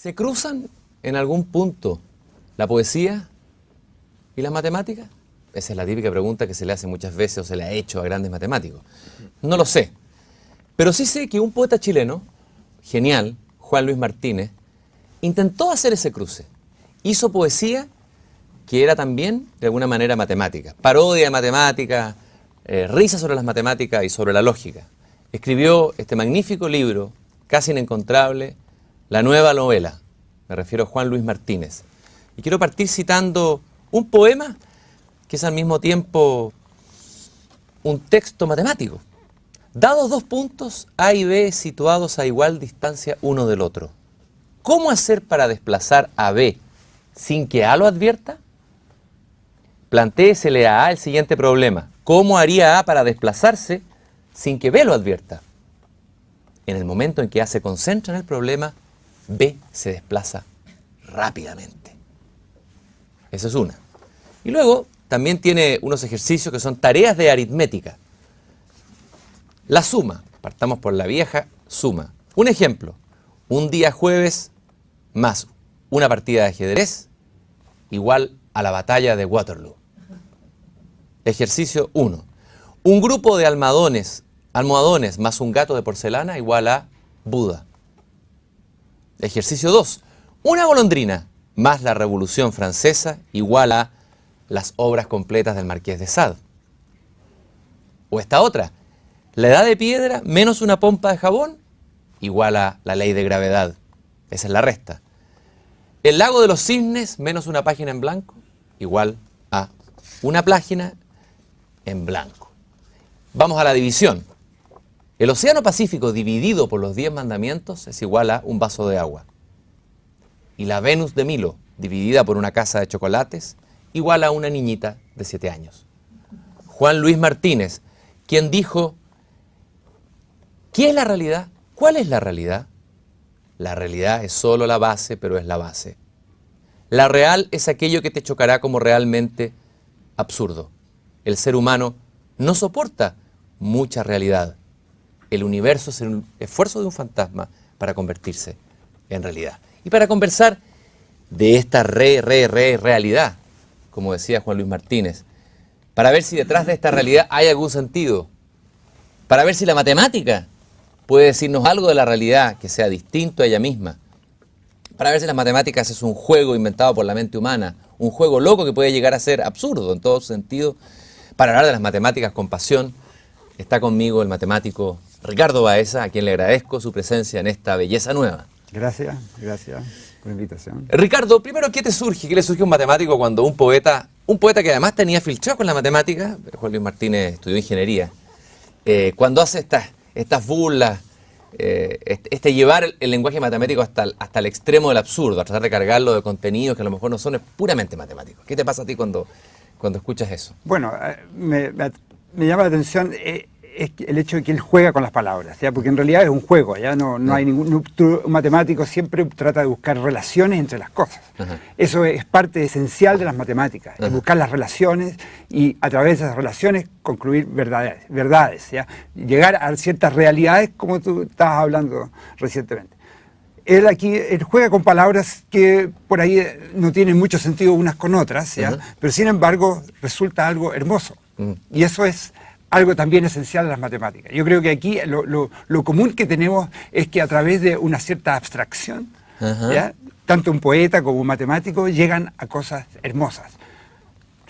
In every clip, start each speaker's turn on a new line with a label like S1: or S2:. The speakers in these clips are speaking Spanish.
S1: ¿Se cruzan en algún punto la poesía y las matemáticas? Esa es la típica pregunta que se le hace muchas veces o se le ha hecho a grandes matemáticos. No lo sé, pero sí sé que un poeta chileno, genial, Juan Luis Martínez, intentó hacer ese cruce. Hizo poesía que era también, de alguna manera, matemática. Parodia de matemáticas, risa sobre las matemáticas y sobre la lógica. Escribió este magnífico libro, casi inencontrable, La Nueva Novela. Me refiero a Juan Luis Martínez. Y quiero partir citando un poema que es al mismo tiempo un texto matemático. Dados dos puntos, A y B, situados a igual distancia uno del otro, ¿cómo hacer para desplazar a B sin que A lo advierta? Plantéesele a A el siguiente problema. ¿Cómo haría A para desplazarse sin que B lo advierta? En el momento en que A se concentra en el problema, B se desplaza rápidamente. Esa es una. Y luego también tiene unos ejercicios que son tareas de aritmética. La suma, partamos por la vieja suma. Un ejemplo, un día jueves más una partida de ajedrez igual a la batalla de Waterloo. Ejercicio 1. Un grupo de almohadones más un gato de porcelana igual a Buda. Ejercicio 2. Una golondrina más la Revolución Francesa igual a las obras completas del Marqués de Sade. O esta otra. La edad de piedra menos una pompa de jabón igual a la ley de gravedad. Esa es la resta. El lago de los cisnes menos una página en blanco igual a una página en blanco. Vamos a la división. El océano Pacífico dividido por los 10 mandamientos es igual a un vaso de agua. Y la Venus de Milo dividida por una casa de chocolates igual a una niñita de 7 años. Juan Luis Martínez, quien dijo: ¿qué es la realidad? ¿Cuál es la realidad? La realidad es solo la base, pero es la base. La real es aquello que te chocará como realmente absurdo. El ser humano no soporta mucha realidad. El universo es el esfuerzo de un fantasma para convertirse en realidad. Y para conversar de esta realidad, como decía Juan Luis Martínez, para ver si detrás de esta realidad hay algún sentido, para ver si la matemática puede decirnos algo de la realidad que sea distinto a ella misma, para ver si las matemáticas es un juego inventado por la mente humana, un juego loco que puede llegar a ser absurdo en todo sentido. Para hablar de las matemáticas con pasión, está conmigo el matemático Ricardo Baeza, a quien le agradezco su presencia en esta belleza nueva.
S2: Gracias por la invitación.
S1: Ricardo, primero, ¿qué te surge? ¿Qué le surge a un matemático cuando un poeta que además tenía filtrado con la matemática, Juan Luis Martínez estudió ingeniería, cuando hace estas burlas, llevar el lenguaje matemático hasta el extremo del absurdo, a tratar de cargarlo de contenidos que a lo mejor no son, es puramente matemáticos? ¿Qué te pasa a ti cuando escuchas eso?
S2: Bueno, me llama la atención es el hecho de que él juega con las palabras, ¿ya? Porque en realidad es un juego, ¿ya? No hay un matemático siempre trata de buscar relaciones entre las cosas. Ajá. Eso es parte esencial de las matemáticas, es buscar las relaciones y a través de esas relaciones concluir verdades, ¿ya? Llegar a ciertas realidades como tú estabas hablando recientemente. Él juega con palabras que por ahí no tienen mucho sentido unas con otras, ¿ya? Pero sin embargo resulta algo hermoso. Y eso es algo también esencial de las matemáticas. Yo creo que aquí lo común que tenemos es que a través de una cierta abstracción, ¿ya? Tanto un poeta como un matemático llegan a cosas hermosas.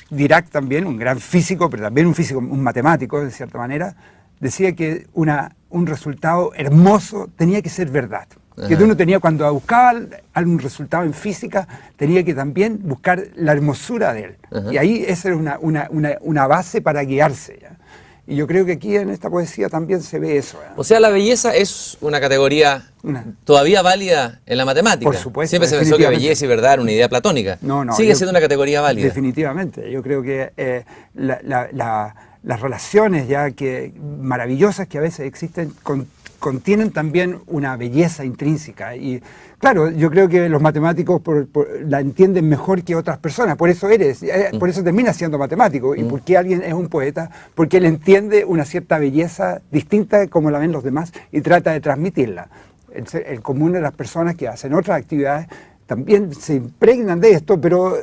S2: Dirac también, un gran físico, pero también un matemático, de cierta manera, decía que un resultado hermoso tenía que ser verdad. Que uno tenía, cuando buscaba algún resultado en física, tenía que también buscar la hermosura de él. Y ahí esa era una base para guiarse, ¿ya? Y yo creo que aquí en esta poesía también se ve eso, ¿ya?
S1: O sea, la belleza es una categoría todavía válida en la matemática.
S2: Por supuesto.
S1: Siempre se pensó que belleza y verdad era una idea platónica.
S2: No,
S1: sigue siendo una categoría válida.
S2: Definitivamente. Yo creo que las relaciones maravillosas que a veces existen contienen también una belleza intrínseca. Y claro, yo creo que los matemáticos la entienden mejor que otras personas. Por eso por eso termina siendo matemático. ¿Y por qué alguien es un poeta? Porque él entiende una cierta belleza distinta como la ven los demás y trata de transmitirla. el común de las personas que hacen otras actividades también se impregnan de esto, pero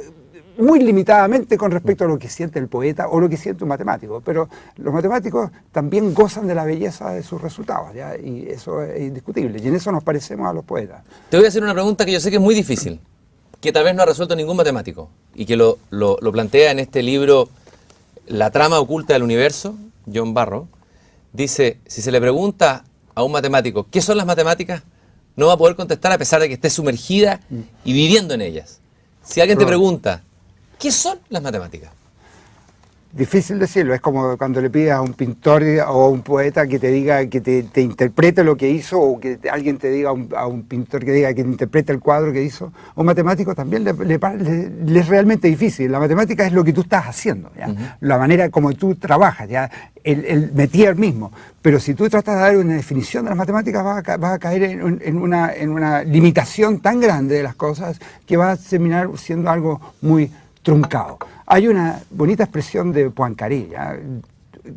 S2: muy limitadamente con respecto a lo que siente el poeta o lo que siente un matemático. Pero los matemáticos también gozan de la belleza de sus resultados, ¿ya? Y eso es indiscutible. Y en eso nos parecemos a los poetas.
S1: Te voy a hacer una pregunta que yo sé que es muy difícil, que tal vez no ha resuelto ningún matemático, y que lo plantea en este libro La trama oculta del universo, John Barrow. Dice, si se le pregunta a un matemático ¿qué son las matemáticas?, no va a poder contestar a pesar de que esté sumergida y viviendo en ellas. Si alguien te pregunta ¿qué son las matemáticas?
S2: Difícil decirlo, es como cuando le pides a un pintor o a un poeta que te diga, que te interprete lo que hizo, o que alguien te diga a un pintor que diga que interprete el cuadro que hizo. A un matemático también le es realmente difícil. La matemática es lo que tú estás haciendo, ¿ya? La manera como tú trabajas, ¿ya? El métier mismo. Pero si tú tratas de dar una definición de las matemáticas, vas a caer en una limitación tan grande de las cosas que va a terminar siendo algo muy truncado. Hay una bonita expresión de Poincaré, ¿ya?,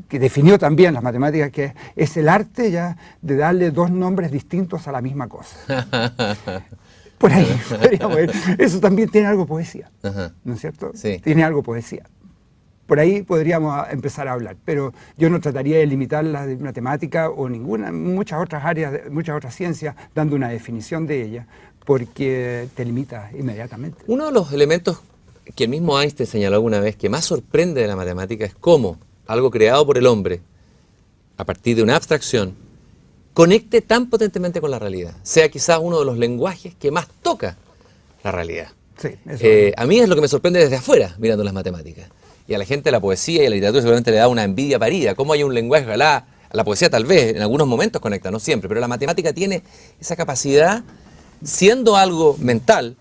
S2: que definió también las matemáticas, que es el arte, ¿ya?, de darle dos nombres distintos a la misma cosa. Por ahí podríamos ver. Eso también tiene algo de poesía, ¿no es cierto?
S1: Sí.
S2: Tiene algo de poesía. Por ahí podríamos empezar a hablar, pero yo no trataría de limitar la matemática o muchas otras áreas, muchas otras ciencias, dando una definición de ella, porque te limita inmediatamente.
S1: Uno de los elementos que el mismo Einstein señaló alguna vez que más sorprende de la matemática es cómo algo creado por el hombre, a partir de una abstracción, conecte tan potentemente con la realidad. Sea quizás uno de los lenguajes que más toca la realidad.
S2: Sí, eso.
S1: A mí es lo que me sorprende desde afuera, mirando las matemáticas. Y a la gente la poesía y la literatura seguramente le da una envidia parida. Cómo hay un lenguaje, ojalá, la poesía tal vez en algunos momentos conecta, no siempre, pero la matemática tiene esa capacidad, siendo algo mental,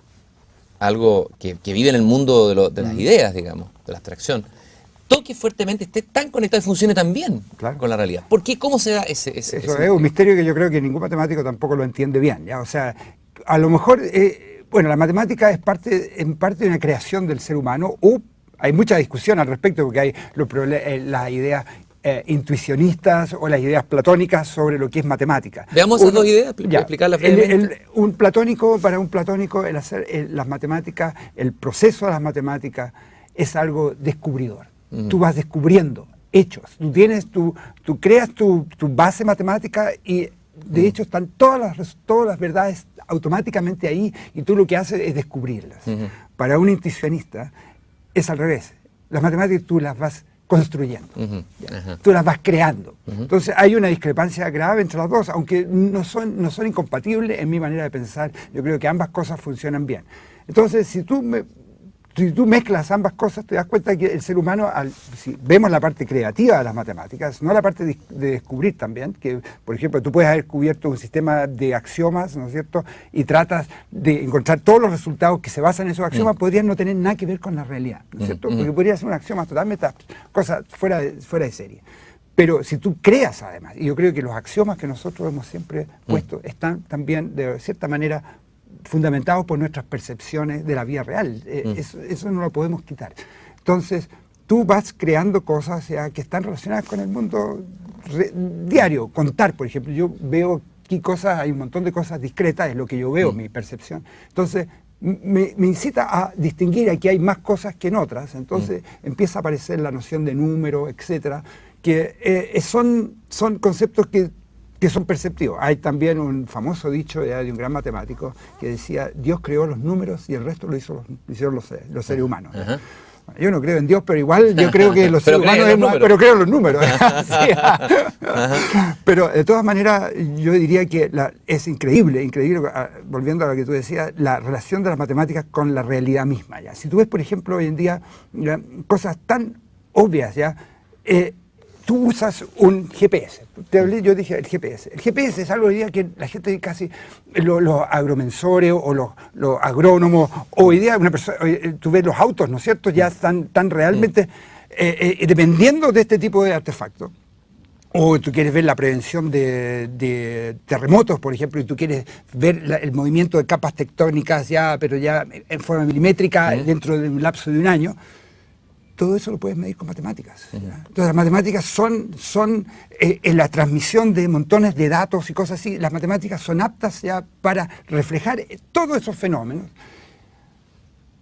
S1: algo que vive en el mundo de las ideas, digamos, de la abstracción, toque fuertemente, esté tan conectado y funcione tan bien con la realidad. ¿Por qué? ¿Cómo se da ese
S2: Eso es un misterio que yo creo que ningún matemático tampoco lo entiende bien, ¿ya? O sea, a lo mejor, bueno, la matemática es en parte de una creación del ser humano, o hay mucha discusión al respecto, porque hay las ideas intuicionistas o las ideas platónicas sobre lo que es matemática.
S1: Veamos esas dos ideas, explicarlas brevemente.
S2: Para un platónico, el hacer las matemáticas, el proceso de las matemáticas es algo descubridor. Tú vas descubriendo hechos. Tú creas tu base matemática y de hecho están todas las verdades automáticamente ahí, y tú lo que haces es descubrirlas. Para un intuicionista es al revés. Las matemáticas tú las vas construyendo, tú las vas creando. Entonces hay una discrepancia grave entre las dos, aunque no son incompatibles en mi manera de pensar. Yo creo que ambas cosas funcionan bien. Entonces, si tú mezclas ambas cosas, te das cuenta que el ser humano, si vemos la parte creativa de las matemáticas, no la parte de descubrir también, que por ejemplo tú puedes haber cubierto un sistema de axiomas, ¿no es cierto?, y tratas de encontrar todos los resultados que se basan en esos axiomas, podrían no tener nada que ver con la realidad, ¿no es cierto?, porque podría ser un axioma totalmente cosas fuera de serie. Pero si tú creas además, y yo creo que los axiomas que nosotros hemos siempre puesto están también de cierta manera fundamentados por nuestras percepciones de la vida real. Eso no lo podemos quitar. Entonces, tú vas creando cosas, o sea, que están relacionadas con el mundo diario. Contar, por ejemplo, yo veo aquí cosas, hay un montón de cosas discretas, es lo que yo veo, mi percepción. Entonces, me incita a distinguir, aquí hay más cosas que en otras. Entonces, empieza a aparecer la noción de número, etcétera, que son conceptos que son perceptivos. Hay también un famoso dicho de un gran matemático que decía: Dios creó los números y el resto lo hicieron los seres humanos. Yo no creo en Dios, pero igual yo creo que los seres humanos, pero creo en los números. Pero de todas maneras, yo diría que es increíble, volviendo a lo que tú decías, la relación de las matemáticas con la realidad misma. ¿Ya? Si tú ves, por ejemplo, hoy en día, cosas tan obvias, ¿ya? Tú usas un GPS. Yo dije el GPS. El GPS es algo hoy día que la gente casi, los agromensores o los agrónomos, hoy día tú ves los autos, ¿no es cierto? Ya están realmente dependiendo de este tipo de artefactos. O tú quieres ver la prevención de terremotos, por ejemplo, y tú quieres ver el movimiento de capas tectónicas pero ya en forma milimétrica dentro de un lapso de un año. todo eso lo puedes medir con matemáticas. Entonces las matemáticas son en la transmisión de montones de datos y cosas así. Las matemáticas son aptas ya para reflejar todos esos fenómenos.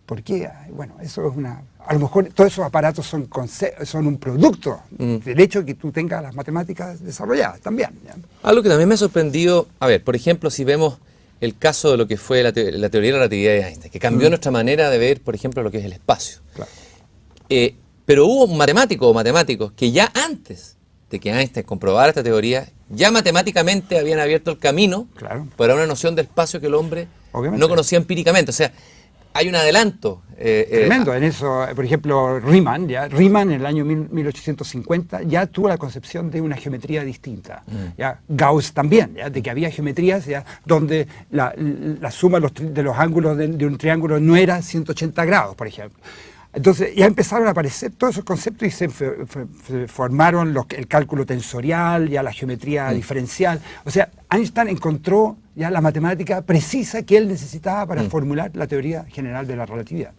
S2: ¿Por qué? Bueno, eso es a lo mejor todos esos aparatos son un producto del hecho de que tú tengas las matemáticas desarrolladas también, ¿ya?
S1: Algo que también me ha sorprendido, a ver, por ejemplo, si vemos el caso de lo que fue la teoría de la relatividad de Einstein, que cambió nuestra manera de ver, por ejemplo, lo que es el espacio.
S2: Claro.
S1: Pero hubo un matemático o matemáticos que ya antes de que Einstein comprobara esta teoría, ya matemáticamente habían abierto el camino para una noción del espacio que el hombre no conocía empíricamente. O sea, hay un adelanto.
S2: Tremendo en eso. Por ejemplo, Riemann en el año 1850 ya tuvo la concepción de una geometría distinta. ¿Ya? Gauss también, ¿ya? De que había geometrías ¿ya? Donde la suma de los ángulos de un triángulo no era 180 grados, por ejemplo. Entonces ya empezaron a aparecer todos esos conceptos y se formaron el cálculo tensorial, ya la geometría diferencial. O sea, Einstein encontró ya la matemática precisa que él necesitaba para formular la teoría general de la relatividad.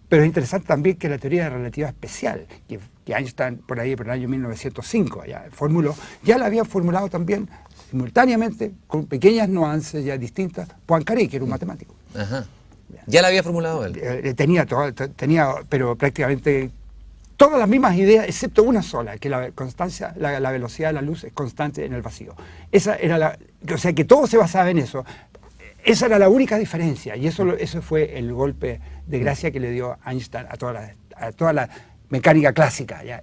S2: Pero es interesante también que la teoría de la relatividad especial, que Einstein por ahí, por el año 1905, ya formuló, ya la había formulado también simultáneamente, con pequeñas nuances ya distintas, Poincaré, que era un matemático.
S1: Ajá. ¿Ya la había formulado él?
S2: Tenía, pero prácticamente todas las mismas ideas, excepto una sola, que la constancia, la velocidad de la luz es constante en el vacío. Esa era o sea que todo se basaba en eso. Esa era la única diferencia, y eso fue el golpe de gracia que le dio Einstein a toda la mecánica clásica, ¿ya?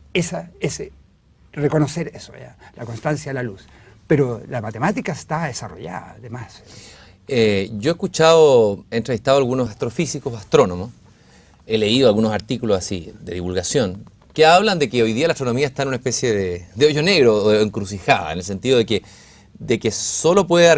S2: Reconocer eso, ¿ya? La constancia de la luz. Pero la matemática está desarrollada, además.
S1: Yo he entrevistado a algunos astrofísicos, astrónomos, he leído algunos artículos así, de divulgación, que hablan de que hoy día la astronomía está en una especie de hoyo negro o de encrucijada, en el sentido de que solo puede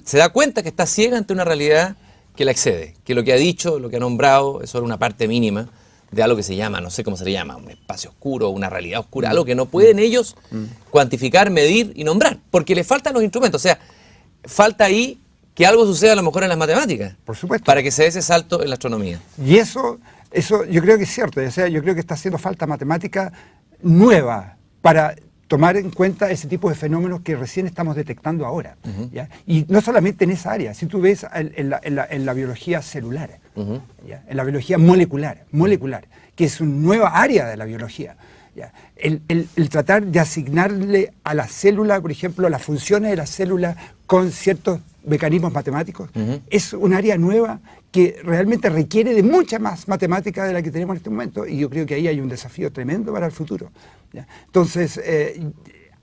S1: se da cuenta que está ciega ante una realidad que la excede, que lo que ha dicho, lo que ha nombrado, es solo una parte mínima de algo que se llama, no sé cómo se le llama, un espacio oscuro, una realidad oscura, algo que no pueden ellos cuantificar, medir y nombrar, porque le faltan los instrumentos, o sea, falta ahí que algo suceda a lo mejor en las matemáticas.
S2: Por supuesto.
S1: Para que se dé ese salto en la astronomía.
S2: Y eso yo creo que es cierto. O sea, yo creo que está haciendo falta matemática nueva para tomar en cuenta ese tipo de fenómenos que recién estamos detectando ahora. ¿Ya? Y no solamente en esa área. Si tú ves en la biología celular, ¿ya? En la biología molecular, que es una nueva área de la biología. ¿Ya? El tratar de asignarle a la célula, por ejemplo, las funciones de la célula con ciertos mecanismos matemáticos, es un área nueva que realmente requiere de mucha más matemática de la que tenemos en este momento, y yo creo que ahí hay un desafío tremendo para el futuro. ¿Ya? Entonces,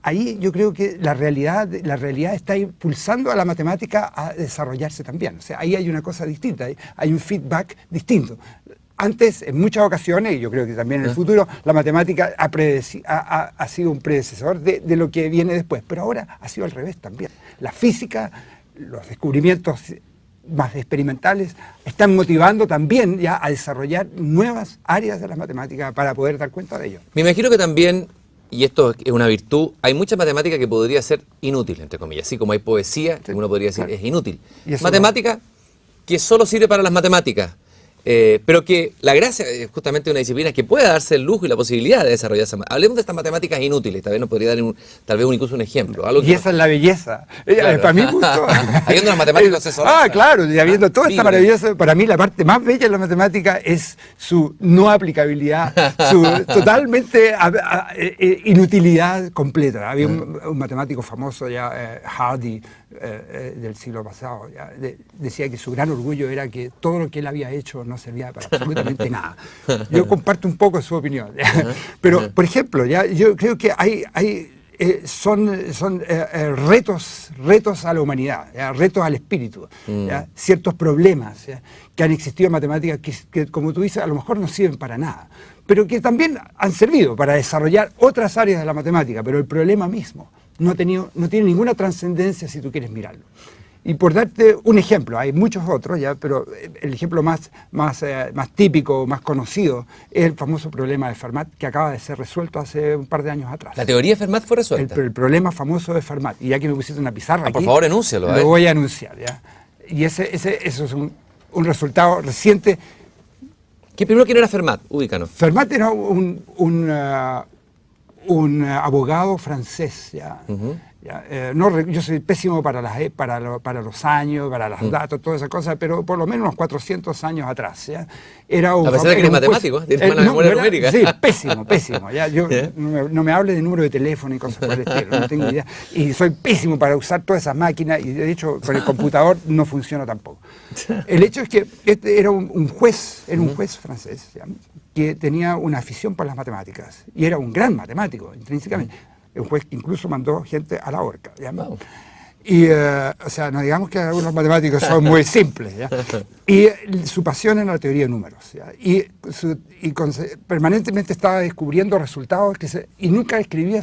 S2: ahí yo creo que la realidad está impulsando a la matemática a desarrollarse también. O sea, ahí hay una cosa distinta, hay un feedback distinto. Antes, en muchas ocasiones, y yo creo que también en el futuro, la matemática ha sido un predecesor de lo que viene después, pero ahora ha sido al revés también. La física, los descubrimientos más experimentales están motivando también ya a desarrollar nuevas áreas de las matemáticas para poder dar cuenta de ello.
S1: Me imagino que también, y esto es una virtud, hay mucha matemática que podría ser inútil, entre comillas, así como hay poesía, que uno podría decir es inútil. Matemática que solo sirve para las matemáticas. Pero que la gracia es justamente una disciplina que pueda darse el lujo y la posibilidad de desarrollarse. Hablemos de estas matemáticas inútiles, tal vez nos podría dar tal vez incluso un ejemplo.
S2: Y esa es la belleza. Claro. Para mí gusto.
S1: Habiendo los matemáticos asesorados.
S2: Claro, y habiendo toda esta maravillosa, para mí la parte más bella de la matemática es su no aplicabilidad, su totalmente inutilidad completa. Había un matemático famoso ya, Hardy, del siglo pasado, ya, decía que su gran orgullo era que todo lo que él había hecho no servía para absolutamente nada. Yo comparto un poco su opinión. Pero, por ejemplo, ya, yo creo que son retos a la humanidad, ¿ya? Retos al espíritu, ¿ya? Ciertos problemas, ¿ya? Que han existido en matemáticas que, como tú dices, a lo mejor no sirven para nada, pero que también han servido para desarrollar otras áreas de la matemática, pero el problema mismo no tiene ninguna trascendencia si tú quieres mirarlo. Y por darte un ejemplo, hay muchos otros, ¿ya? Pero el ejemplo más típico, más conocido, es el famoso problema de Fermat, que acaba de ser resuelto hace un par de años atrás.
S1: ¿La teoría de Fermat fue resuelta?
S2: El problema famoso de Fermat. Y ya que me pusiste una pizarra aquí,
S1: por favor, enúncialo.
S2: Lo voy a anunciar, ¿ya? Y eso es un resultado reciente
S1: Primero, ¿quién era Fermat? Ubícanos.
S2: Fermat era un abogado francés, ¿ya? Yo soy pésimo para los años, para los datos, todas esas cosas, pero por lo menos unos 400 años atrás, ¿ya? Era un,
S1: a pesar de que eres matemático, tienes mala memoria numérica.
S2: Sí, pésimo. ¿Ya? Yo, no me hable de número de teléfono y cosas por el estilo, no tengo idea. Y soy pésimo para usar todas esas máquinas, y de hecho con el computador no funciona tampoco. El hecho es que este era un juez francés, ¿ya? Que tenía una afición por las matemáticas, y era un gran matemático, intrínsecamente. Un juez que incluso mandó gente a la horca. ¿Ya? Wow. Y, o sea, no digamos que algunos matemáticos son muy simples. ¿Ya? Y su pasión era la teoría de números. ¿Ya? Permanentemente estaba descubriendo resultados y nunca escribía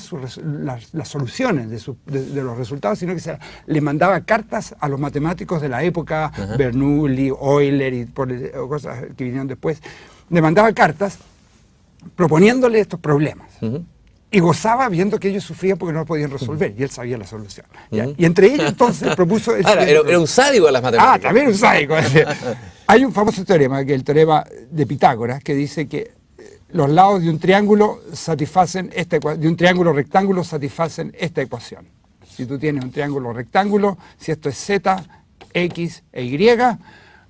S2: las soluciones de los resultados, sino que le mandaba cartas a los matemáticos de la época, Bernoulli, Euler y cosas que vinieron después. Le mandaba cartas proponiéndole estos problemas. Y gozaba viendo que ellos sufrían porque no lo podían resolver, y él sabía la solución. Y entre ellos entonces propuso...
S1: Era un sádico de las matemáticas.
S2: También un sádico. Hay un famoso teorema, que es el teorema de Pitágoras, que dice que los lados de un triángulo de un triángulo rectángulo satisfacen esta ecuación. Si tú tienes un triángulo rectángulo, si esto es z, x e y,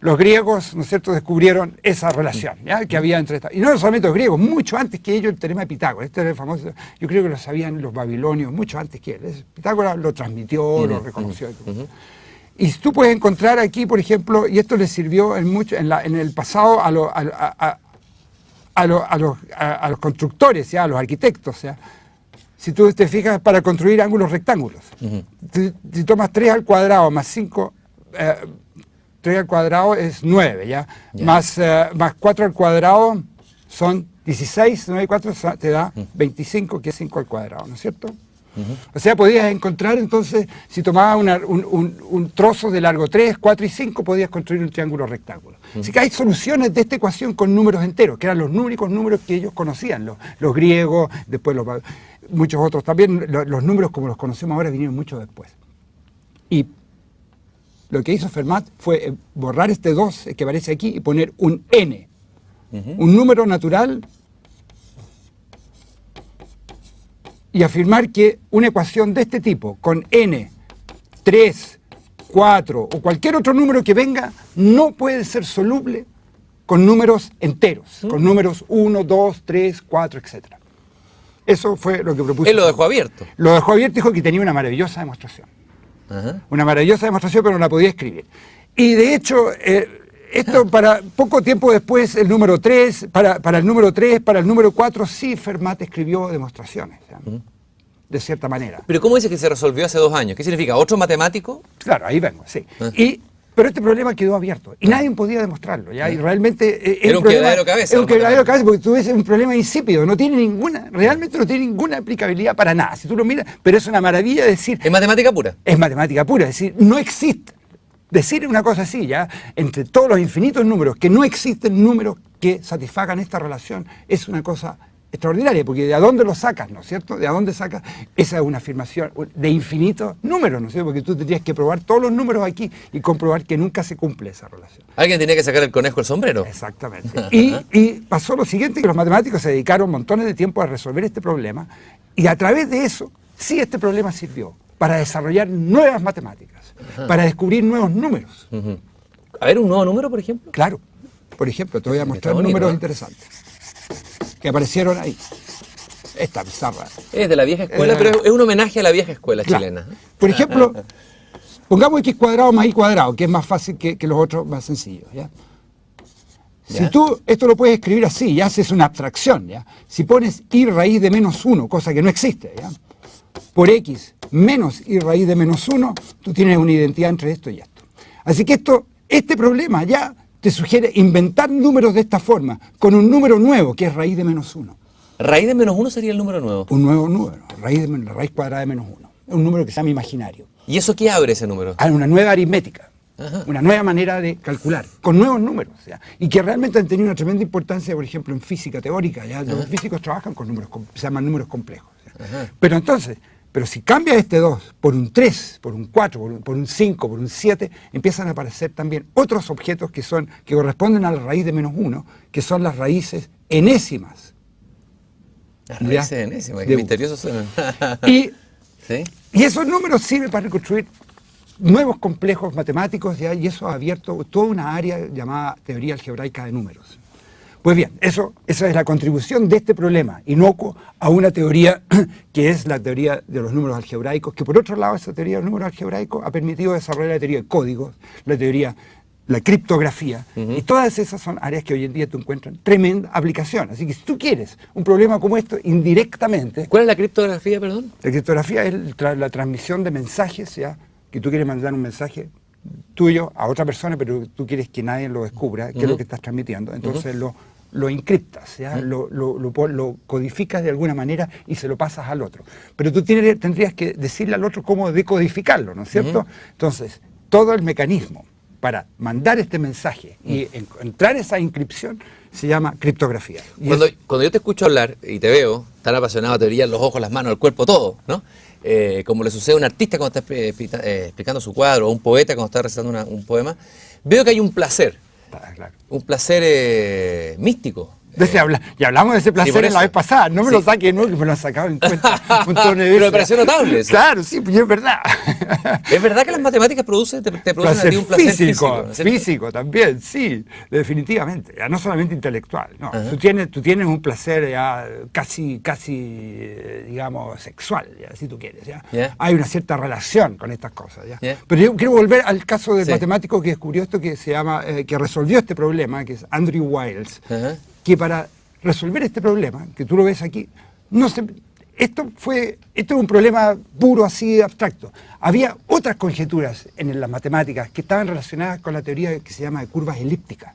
S2: los griegos, ¿no es cierto?, descubrieron esa relación, ¿ya? Que había entre estas. Y no solamente los griegos, mucho antes que ellos, el teorema de Pitágoras. Este era el famoso, yo creo que lo sabían los babilonios mucho antes que él. Pitágoras lo transmitió, lo reconoció. Y tú puedes encontrar aquí, por ejemplo, y esto le sirvió en el pasado a los constructores, ¿ya? A los arquitectos, ¿ya? Si tú te fijas, para construir ángulos rectángulos, si tomas 3 al cuadrado más 5... 3 al cuadrado es 9, ¿ya? Más 4 al cuadrado son 16, 9 y 4 te da 25, que es 5 al cuadrado, ¿no es cierto? O sea, podías encontrar entonces, si tomabas un trozo de largo 3, 4 y 5, podías construir un triángulo rectángulo. Así que hay soluciones de esta ecuación con números enteros, que eran los únicos números que ellos conocían, los griegos, después muchos otros también. Los números como los conocemos ahora vinieron mucho después. Y lo que hizo Fermat fue borrar este 2 que aparece aquí y poner un n, un número natural, y afirmar que una ecuación de este tipo, con n, 3, 4 o cualquier otro número que venga, no puede ser soluble con números enteros, con números 1, 2, 3, 4, etc. Eso fue lo que propuso.
S1: Él lo dejó abierto.
S2: Lo dejó abierto y dijo que tenía una maravillosa demostración. Una maravillosa demostración, pero no la podía escribir. Y de hecho, esto para poco tiempo después, el número 3, para el número 3, para el número 4, sí Fermat escribió demostraciones, de cierta manera.
S1: ¿Pero cómo dice que se resolvió hace 2 años? ¿Qué significa? ¿Otro matemático?
S2: Claro, ahí vengo, sí. Pero este problema quedó abierto y nadie podía demostrarlo, ¿ya? Y realmente
S1: era un quebradero de cabeza.
S2: Es un quebradero de cabeza porque tú ves un problema insípido, realmente no tiene ninguna aplicabilidad para nada. Si tú lo miras, pero es una maravilla decir...
S1: ¿Es matemática pura?
S2: Es matemática pura, es decir, no existe. Decir una cosa así, ¿ya? Entre todos los infinitos números, que no existen números que satisfagan esta relación, es una cosa extraordinaria, porque ¿de dónde lo sacas, no es cierto? ¿De dónde sacas? Esa es una afirmación de infinitos números, ¿no es cierto? Porque tú tendrías que probar todos los números aquí y comprobar que nunca se cumple esa relación.
S1: Alguien tenía que sacar el conejo del sombrero.
S2: Exactamente. Y pasó lo siguiente, que los matemáticos se dedicaron montones de tiempo a resolver este problema, y a través de eso, sí, este problema sirvió para desarrollar nuevas matemáticas, para descubrir nuevos números.
S1: A ver, ¿un nuevo número, por ejemplo?
S2: Claro. Por ejemplo, te voy a mostrar números interesantes que aparecieron ahí. Esta pizarra.
S1: Es de la vieja escuela, pero es un homenaje a la vieja escuela chilena.
S2: Por ejemplo, pongamos x cuadrado más y cuadrado, que es más fácil que los otros, más sencillos, ¿ya? Si tú esto lo puedes escribir así, ya haces una abstracción, ¿ya? Si pones y raíz de menos 1, cosa que no existe, ¿ya? Por x menos y raíz de menos 1, tú tienes una identidad entre esto y esto. Así que este problema ya te sugiere inventar números de esta forma, con un número nuevo, que es raíz de menos 1.
S1: ¿Raíz de menos 1 sería el número nuevo?
S2: Un nuevo número, la raíz cuadrada de menos 1. Es un número que se llama imaginario.
S1: ¿Y eso qué abre ese número?
S2: Hay una nueva aritmética, una nueva manera de calcular, con nuevos números, ¿ya? Y que realmente han tenido una tremenda importancia, por ejemplo, en física teórica. ¿Ya? Los físicos trabajan con números, se llaman números complejos. ¿Ya? Pero Pero si cambias este 2 por un 3, por un 4, por un 5, por un 7, empiezan a aparecer también otros objetos que corresponden a la raíz de -1, que son las raíces enésimas.
S1: Las raíces enésimas, qué misteriosos suenan.
S2: Y,
S1: ¿sí?
S2: Y esos números sirven para reconstruir nuevos complejos matemáticos, ¿ya? Y eso ha abierto toda una área llamada teoría algebraica de números. Pues bien, esa es la contribución de este problema inocuo a una teoría que es la teoría de los números algebraicos, que por otro lado esa teoría de los números algebraicos ha permitido desarrollar la teoría de códigos, la criptografía, y todas esas son áreas que hoy en día tú encuentras tremenda aplicación. Así que si tú quieres un problema como esto, indirectamente...
S1: ¿Cuál es la criptografía, perdón?
S2: La criptografía es la transmisión de mensajes, ¿ya? Que tú quieres mandar un mensaje tuyo a otra persona, pero tú quieres que nadie lo descubra, qué es lo que estás transmitiendo. Entonces lo encriptas, ¿ya? Lo codificas de alguna manera y se lo pasas al otro. Pero tú tendrías que decirle al otro cómo decodificarlo, ¿no es cierto? Entonces, todo el mecanismo para mandar este mensaje y encontrar esa inscripción se llama criptografía.
S1: Cuando yo te escucho hablar y te veo tan apasionado, te brillan los ojos, las manos, el cuerpo, todo, ¿no? Como le sucede a un artista cuando está explicando su cuadro, o un poeta cuando está recitando un poema, veo que hay un placer, un placer místico.
S2: Ya hablamos de ese placer
S1: sí,
S2: en la vez pasada, no me lo saques, no, que me lo has sacado en cuenta un montón de veces.
S1: Pero me pareció notable eso.
S2: Claro, sí, pues es verdad.
S1: Es verdad que las matemáticas te producen a ti un placer físico.
S2: Físico también, sí, definitivamente. Ya no solamente intelectual, no. Tú tienes un placer ya casi digamos, sexual, ya, si tú quieres. ¿Ya? Hay una cierta relación con estas cosas. ¿Ya? Pero yo quiero volver al caso del matemático que descubrió esto, que se llama, que resolvió este problema, que es Andrew Wiles. Que para resolver este problema, que tú lo ves aquí, esto es un problema puro, así abstracto. Había otras conjeturas en las matemáticas que estaban relacionadas con la teoría que se llama de curvas elípticas,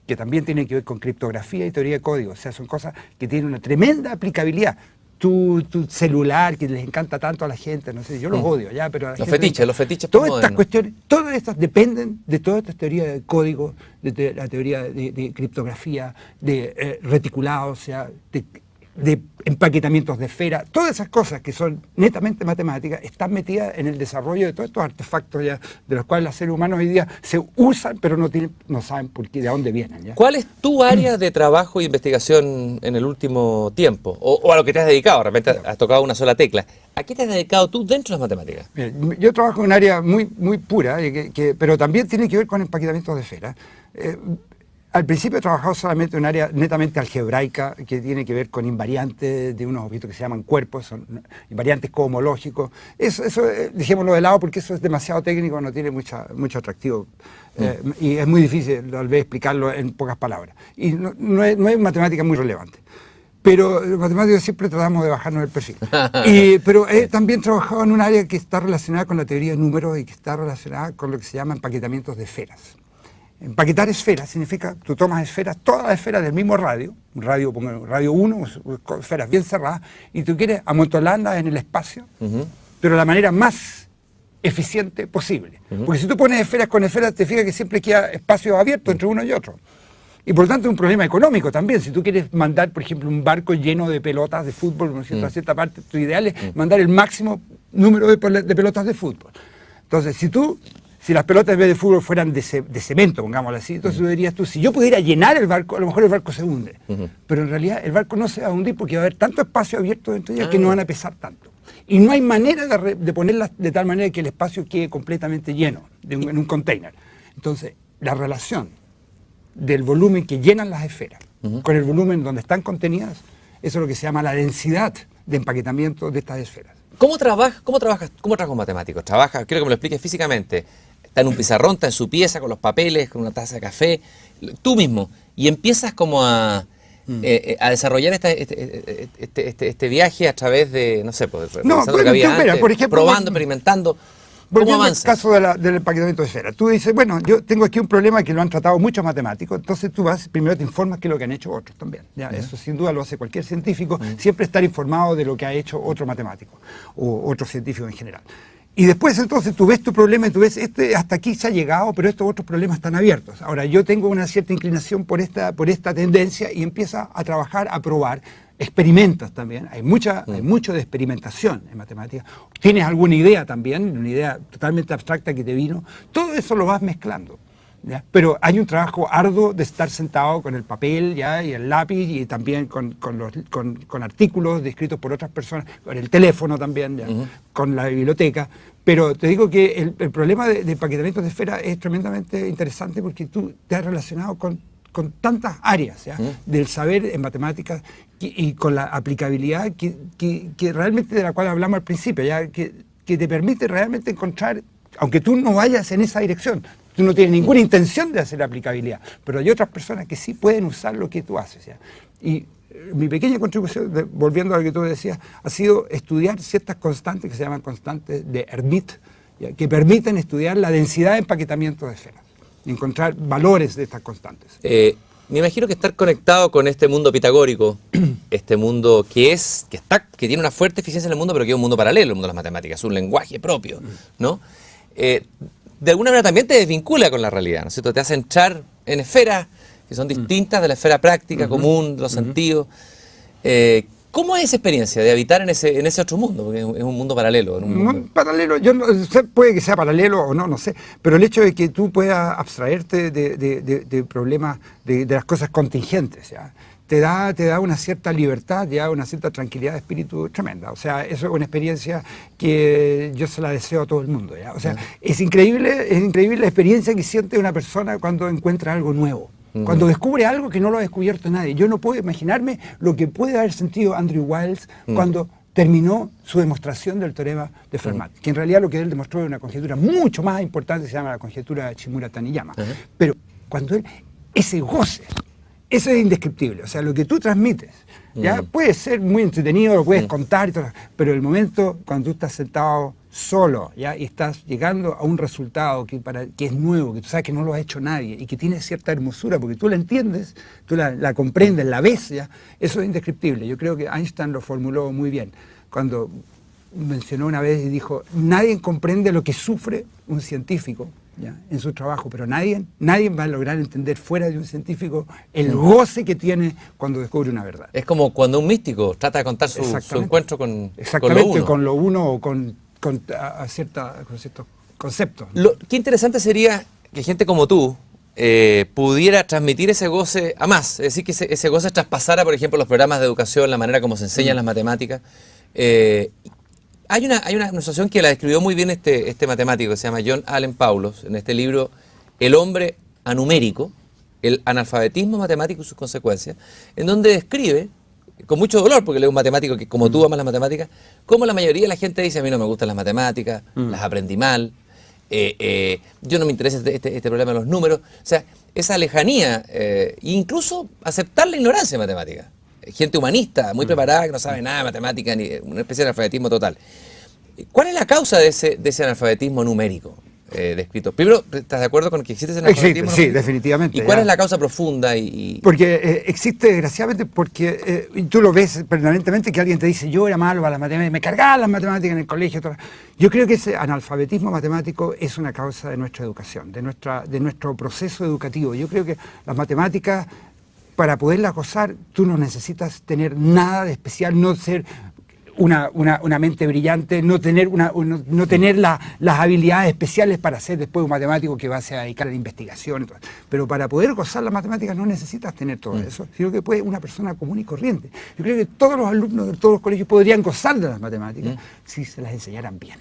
S2: que también tiene que ver con criptografía y teoría de código. O sea, son cosas que tienen una tremenda aplicabilidad. Tu celular, que les encanta tanto a la gente, no sé, yo los odio, ya, pero a la gente
S1: los fetiches
S2: todas estas cuestiones, todas estas dependen de todas estas teorías de código, de la teoría de criptografía, de reticulados, o sea, de empaquetamientos de esfera, todas esas cosas que son netamente matemáticas están metidas en el desarrollo de todos estos artefactos ya, de los cuales los seres humanos hoy día se usan, pero no saben por qué, de dónde vienen. ¿Ya?
S1: ¿Cuál es tu área de trabajo e investigación en el último tiempo? O a lo que te has dedicado, de repente has tocado una sola tecla. ¿A qué te has dedicado tú dentro de las matemáticas?
S2: Yo trabajo en un área muy pura, pero también tiene que ver con empaquetamientos de esfera. Al principio he trabajado solamente en un área netamente algebraica que tiene que ver con invariantes de unos objetos que se llaman cuerpos, son invariantes cohomológicos. Eso dejémoslo de lado porque eso es demasiado técnico, no tiene mucho atractivo y es muy difícil tal vez explicarlo en pocas palabras. Y no es matemática muy relevante. Pero los matemáticos siempre tratamos de bajarnos el perfil. Pero he también trabajado en un área que está relacionada con la teoría de números y que está relacionada con lo que se llama empaquetamientos de esferas. Empaquetar esferas significa, tú tomas esferas, todas las esferas del mismo radio, un radio 1, esferas bien cerradas, y tú quieres amontonarlas en el espacio, pero de la manera más eficiente posible. Porque si tú pones esferas con esferas, te fijas que siempre queda espacio abierto entre uno y otro. Y por lo tanto es un problema económico también. Si tú quieres mandar, por ejemplo, un barco lleno de pelotas de fútbol, ¿no es cierto? A cierta parte, tu ideal es mandar el máximo número de pelotas de fútbol. Entonces, si las pelotas en vez de fútbol fueran de cemento, pongámoslo así, entonces tú dirías si yo pudiera llenar el barco, a lo mejor el barco se hunde. Pero en realidad el barco no se va a hundir porque va a haber tanto espacio abierto dentro de ella que no van a pesar tanto. Y no hay manera de ponerlas de tal manera que el espacio quede completamente lleno en un container. Entonces, la relación del volumen que llenan las esferas con el volumen donde están contenidas, eso es lo que se llama la densidad de empaquetamiento de estas esferas.
S1: ¿Cómo trabaja un matemático? Quiero que me lo expliques físicamente. Está en un pizarrón, está en su pieza, con los papeles, con una taza de café, tú mismo, y empiezas como a desarrollar este viaje a través de, no sé, por ejemplo, probando, experimentando. ¿Cómo avanza?
S2: En el caso del empaquetamiento de esferas, tú dices, bueno, yo tengo aquí un problema que lo han tratado muchos matemáticos, entonces tú primero te informas que es lo que han hecho otros también. ¿Ya? Eso sin duda lo hace cualquier científico, siempre estar informado de lo que ha hecho otro matemático o otro científico en general. Y después entonces tú ves tu problema y tú ves, hasta aquí se ha llegado, pero estos otros problemas están abiertos. Ahora yo tengo una cierta inclinación por esta tendencia y empieza a trabajar, a probar experimentas también, hay mucho de experimentación en matemáticas, tienes alguna idea también, una idea totalmente abstracta que te vino, todo eso lo vas mezclando. ¿Ya? Pero hay un trabajo arduo de estar sentado con el papel, ¿ya? Y el lápiz, y también con artículos escritos por otras personas, con el teléfono también, ¿ya? Con la biblioteca. Pero te digo que el problema de empaquetamiento de esfera es tremendamente interesante porque tú te has relacionado con tantas áreas, ¿ya? Del saber en matemáticas y con la aplicabilidad que realmente de la cual hablamos al principio, ¿ya? Que te permite realmente encontrar, aunque tú no vayas en esa dirección, tú no tienes ninguna intención de hacer aplicabilidad, pero hay otras personas que sí pueden usar lo que tú haces, ¿ya? Y mi pequeña contribución, volviendo a lo que tú decías, ha sido estudiar ciertas constantes que se llaman constantes de Hermite, ¿ya? Que permiten estudiar la densidad de empaquetamiento de esferas, y encontrar valores de estas constantes.
S1: Me imagino que estar conectado con este mundo pitagórico, este mundo que tiene una fuerte eficiencia en el mundo, pero que es un mundo paralelo, el mundo de las matemáticas, un lenguaje propio, ¿no? De alguna manera también te desvincula con la realidad, ¿no es cierto? Te hace entrar en esferas que son distintas de la esfera práctica, común, de los sentidos. ¿Cómo es esa experiencia de habitar en ese otro mundo? Porque es un mundo paralelo.
S2: Paralelo, yo no sé, puede que sea paralelo o no, no sé, pero el hecho de que tú puedas abstraerte de problemas, de las cosas contingentes, ¿ya? Te da una cierta libertad, ya una cierta tranquilidad de espíritu tremenda. O sea, eso es una experiencia que yo se la deseo a todo el mundo, ¿ya? O sea, es increíble la experiencia que siente una persona cuando encuentra algo nuevo. Cuando descubre algo que no lo ha descubierto nadie. Yo no puedo imaginarme lo que puede haber sentido Andrew Wiles cuando terminó su demostración del teorema de Fermat, que en realidad lo que él demostró es una conjetura mucho más importante, se llama la conjetura Shimura-Taniyama. Pero cuando ese goce, eso es indescriptible. O sea, lo que tú transmites, ya puede ser muy entretenido, lo puedes contar, y todo, pero el momento cuando tú estás sentado solo, ¿ya? Y estás llegando a un resultado que es nuevo, que tú sabes que no lo ha hecho nadie y que tiene cierta hermosura, porque tú la entiendes, tú la comprendes, la ves, ¿ya? Eso es indescriptible. Yo creo que Einstein lo formuló muy bien cuando mencionó una vez y dijo: nadie comprende lo que sufre un científico, ¿ya? En su trabajo, pero nadie va a lograr entender fuera de un científico el goce que tiene cuando descubre una verdad.
S1: Es como cuando un místico trata de contar su encuentro con
S2: lo uno o con ciertos conceptos.
S1: Qué interesante sería que gente como tú pudiera transmitir ese goce a más, es decir, que ese goce traspasara, por ejemplo, los programas de educación, la manera como se enseñan las matemáticas. Hay una situación que la describió muy bien este matemático que se llama John Allen Paulos, en este libro El hombre anumérico, el analfabetismo matemático y sus consecuencias, en donde describe, con mucho dolor, porque él es un matemático que, como tú, amas las matemáticas, como la mayoría de la gente dice: a mí no me gustan las matemáticas, las aprendí mal, yo no me interesa este problema de los números. O sea, esa lejanía, incluso aceptar la ignorancia de matemáticas. Gente humanista, muy preparada, que no sabe nada de matemática, ni una especie de analfabetismo total. ¿Cuál es la causa de ese analfabetismo numérico descrito? Primero, ¿estás de acuerdo con que existe ese analfabetismo numérico?
S2: Sí, definitivamente.
S1: ¿Y cuál es la causa profunda?
S2: Porque existe, desgraciadamente, porque tú lo ves permanentemente, que alguien te dice: yo era malo para las matemáticas, me cargaba las matemáticas en el colegio. Yo creo que ese analfabetismo matemático es una causa de nuestra educación, de nuestro proceso educativo. Yo creo que las matemáticas, para poderlas gozar, tú no necesitas tener nada de especial, no ser una mente brillante, no tener las habilidades especiales para ser después un matemático que va a dedicar a la investigación. Pero para poder gozar las matemáticas no necesitas tener todo eso, sino que puede una persona común y corriente. Yo creo que todos los alumnos de todos los colegios podrían gozar de las matemáticas si se las enseñaran bien,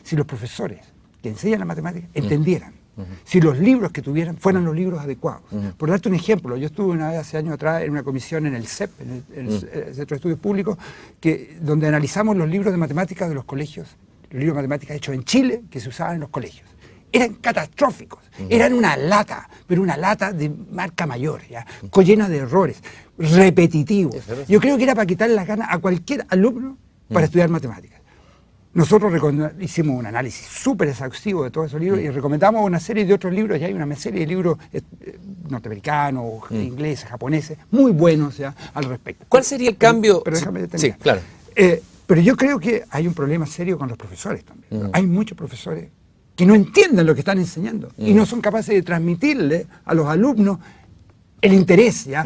S2: si los profesores que enseñan las matemáticas entendieran. Si los libros que tuvieran fueran los libros adecuados. Por darte un ejemplo, yo estuve una vez hace años atrás en una comisión en el CEP, en el Centro de Estudios Públicos, donde analizamos los libros de matemáticas de los colegios, los libros de matemáticas hechos en Chile que se usaban en los colegios. Eran catastróficos, eran una lata, pero una lata de marca mayor, ¿ya? Llena de errores, repetitivos. Yo creo que era para quitarle las ganas a cualquier alumno para estudiar matemáticas. Nosotros hicimos un análisis súper exhaustivo de todos esos libros y recomendamos una serie de otros libros. Ya hay una serie de libros norteamericanos, ingleses, japoneses, muy buenos, ¿ya?, al respecto.
S1: ¿Cuál sería el cambio?
S2: Pero déjame terminar.
S1: Sí, claro.
S2: Pero yo creo que hay un problema serio con los profesores también. Hay muchos profesores que no entienden lo que están enseñando y no son capaces de transmitirle a los alumnos el interés, ¿ya?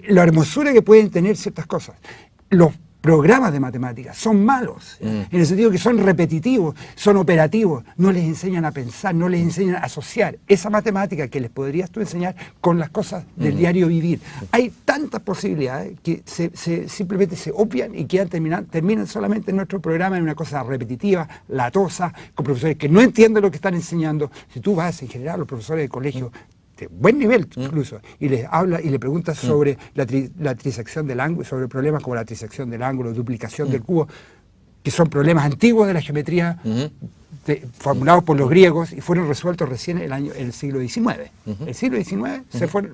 S2: La hermosura que pueden tener ciertas cosas. los programas de matemáticas son malos, en el sentido que son repetitivos, son operativos, no les enseñan a pensar, no les enseñan a asociar esa matemática que les podrías tú enseñar con las cosas del diario vivir. Hay tantas posibilidades que simplemente se obvian y terminan solamente en nuestro programa en una cosa repetitiva, latosa, con profesores que no entienden lo que están enseñando. Si tú vas en general a los profesores de colegio, de buen nivel incluso, y les habla y le preguntas sobre la trisección del ángulo, sobre problemas como la trisección del ángulo, duplicación del cubo, que son problemas antiguos de la geometría formulados por los griegos y fueron resueltos recién en el siglo XIX. El siglo XIX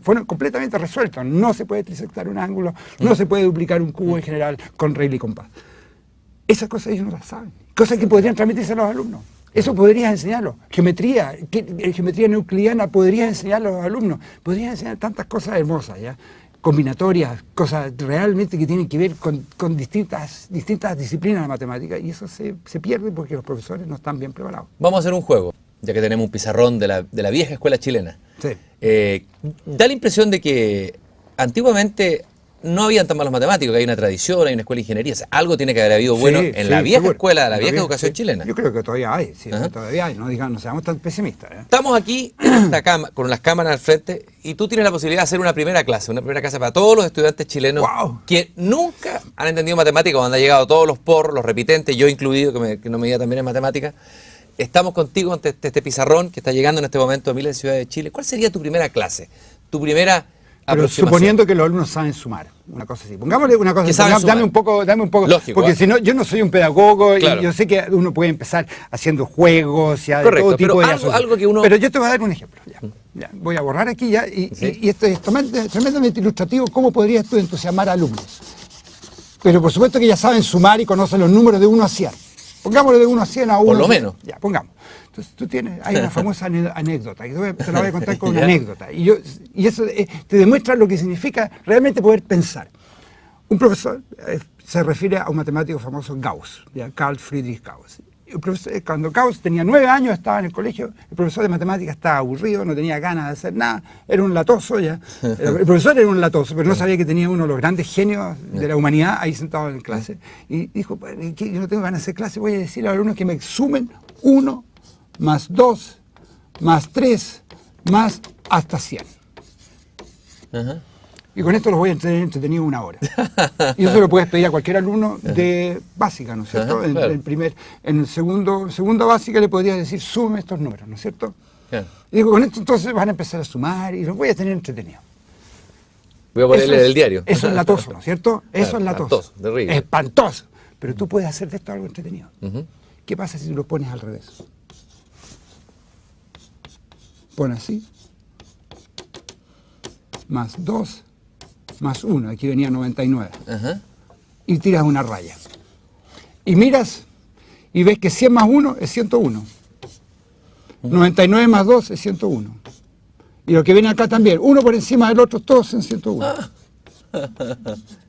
S2: fueron completamente resueltos. No se puede trisectar un ángulo, no se puede duplicar un cubo en general con regla y compás. Esas cosas ellos no las saben. Cosas que podrían transmitirse a los alumnos. Eso podrías enseñarlo. Geometría euclidiana podrías enseñarlo a los alumnos. Podrías enseñar tantas cosas hermosas, ¿ya? Combinatorias, cosas realmente que tienen que ver con distintas disciplinas de la matemática, y eso se pierde porque los profesores no están bien preparados.
S1: Vamos a hacer un juego, ya que tenemos un pizarrón de la vieja escuela chilena.
S2: Sí.
S1: Da la impresión de que antiguamente no habían tan malos matemáticos, que hay una tradición, hay una escuela de ingeniería. O sea, algo tiene que haber habido bueno en la vieja escuela, la vieja educación chilena.
S2: Yo creo que todavía hay, sí, todavía hay. No seamos tan pesimistas.
S1: Estamos aquí en esta cama, con las cámaras al frente, y tú tienes la posibilidad de hacer una primera clase para todos los estudiantes chilenos que nunca han entendido matemáticas, cuando han llegado todos los porros, los repitentes, yo incluido, que no me iba también en matemáticas. Estamos contigo ante este pizarrón que está llegando en este momento a miles de ciudades de Chile. ¿Cuál sería tu primera clase? Tu primera
S2: Pero suponiendo que los alumnos saben sumar, una cosa así. Pongámosle una cosa así, dame un poco,
S1: lógico,
S2: porque si no, yo no soy un pedagogo, claro. Y yo sé que uno puede empezar haciendo juegos, ya, de todo tipo de
S1: algo que uno...
S2: Pero yo te voy a dar un ejemplo. Ya, voy a borrar aquí ya, y esto es tremendamente ilustrativo, cómo podrías tú entusiasmar a alumnos. Pero por supuesto que ya saben sumar y conocen los números de 1 a 100. Pongámosle de 1 a 100 a 1.
S1: Por lo menos.
S2: Ya, pongamos. Entonces hay una famosa anécdota, y te la voy a contar con una anécdota. Y eso te demuestra lo que significa realmente poder pensar. Un profesor se refiere a un matemático famoso, Gauss, Carl Friedrich Gauss. Cuando Gauss tenía 9 años, estaba en el colegio, el profesor de matemáticas estaba aburrido, no tenía ganas de hacer nada, era un latoso ya. El profesor era un latoso, pero no sabía que tenía uno de los grandes genios de la humanidad ahí sentado en clase. Y dijo, yo no tengo ganas de hacer clase, voy a decirle a los alumnos que me sumen 1 más 2 más 3 más hasta 100. Y con esto los voy a tener entretenido 1 hora. Y eso lo puedes pedir a cualquier alumno de básica, ¿no es cierto? En segunda básica le podrías decir, sume estos números, ¿no es cierto? Y digo, con esto entonces van a empezar a sumar y los voy a tener entretenidos.
S1: Voy a ponerle el diario.
S2: Eso es latoso, ¿no es cierto? Eso es latoso.
S1: Terrible.
S2: Espantoso. Pero tú puedes hacer de esto algo entretenido. ¿Qué pasa si tú lo pones al revés? Pon así. Más 2 más 1, aquí venía 99. Y tiras una raya. Y miras y ves que 100 más 1 es 101. 99 más 2 es 101. Y lo que viene acá también, uno por encima del otro, todos son 101.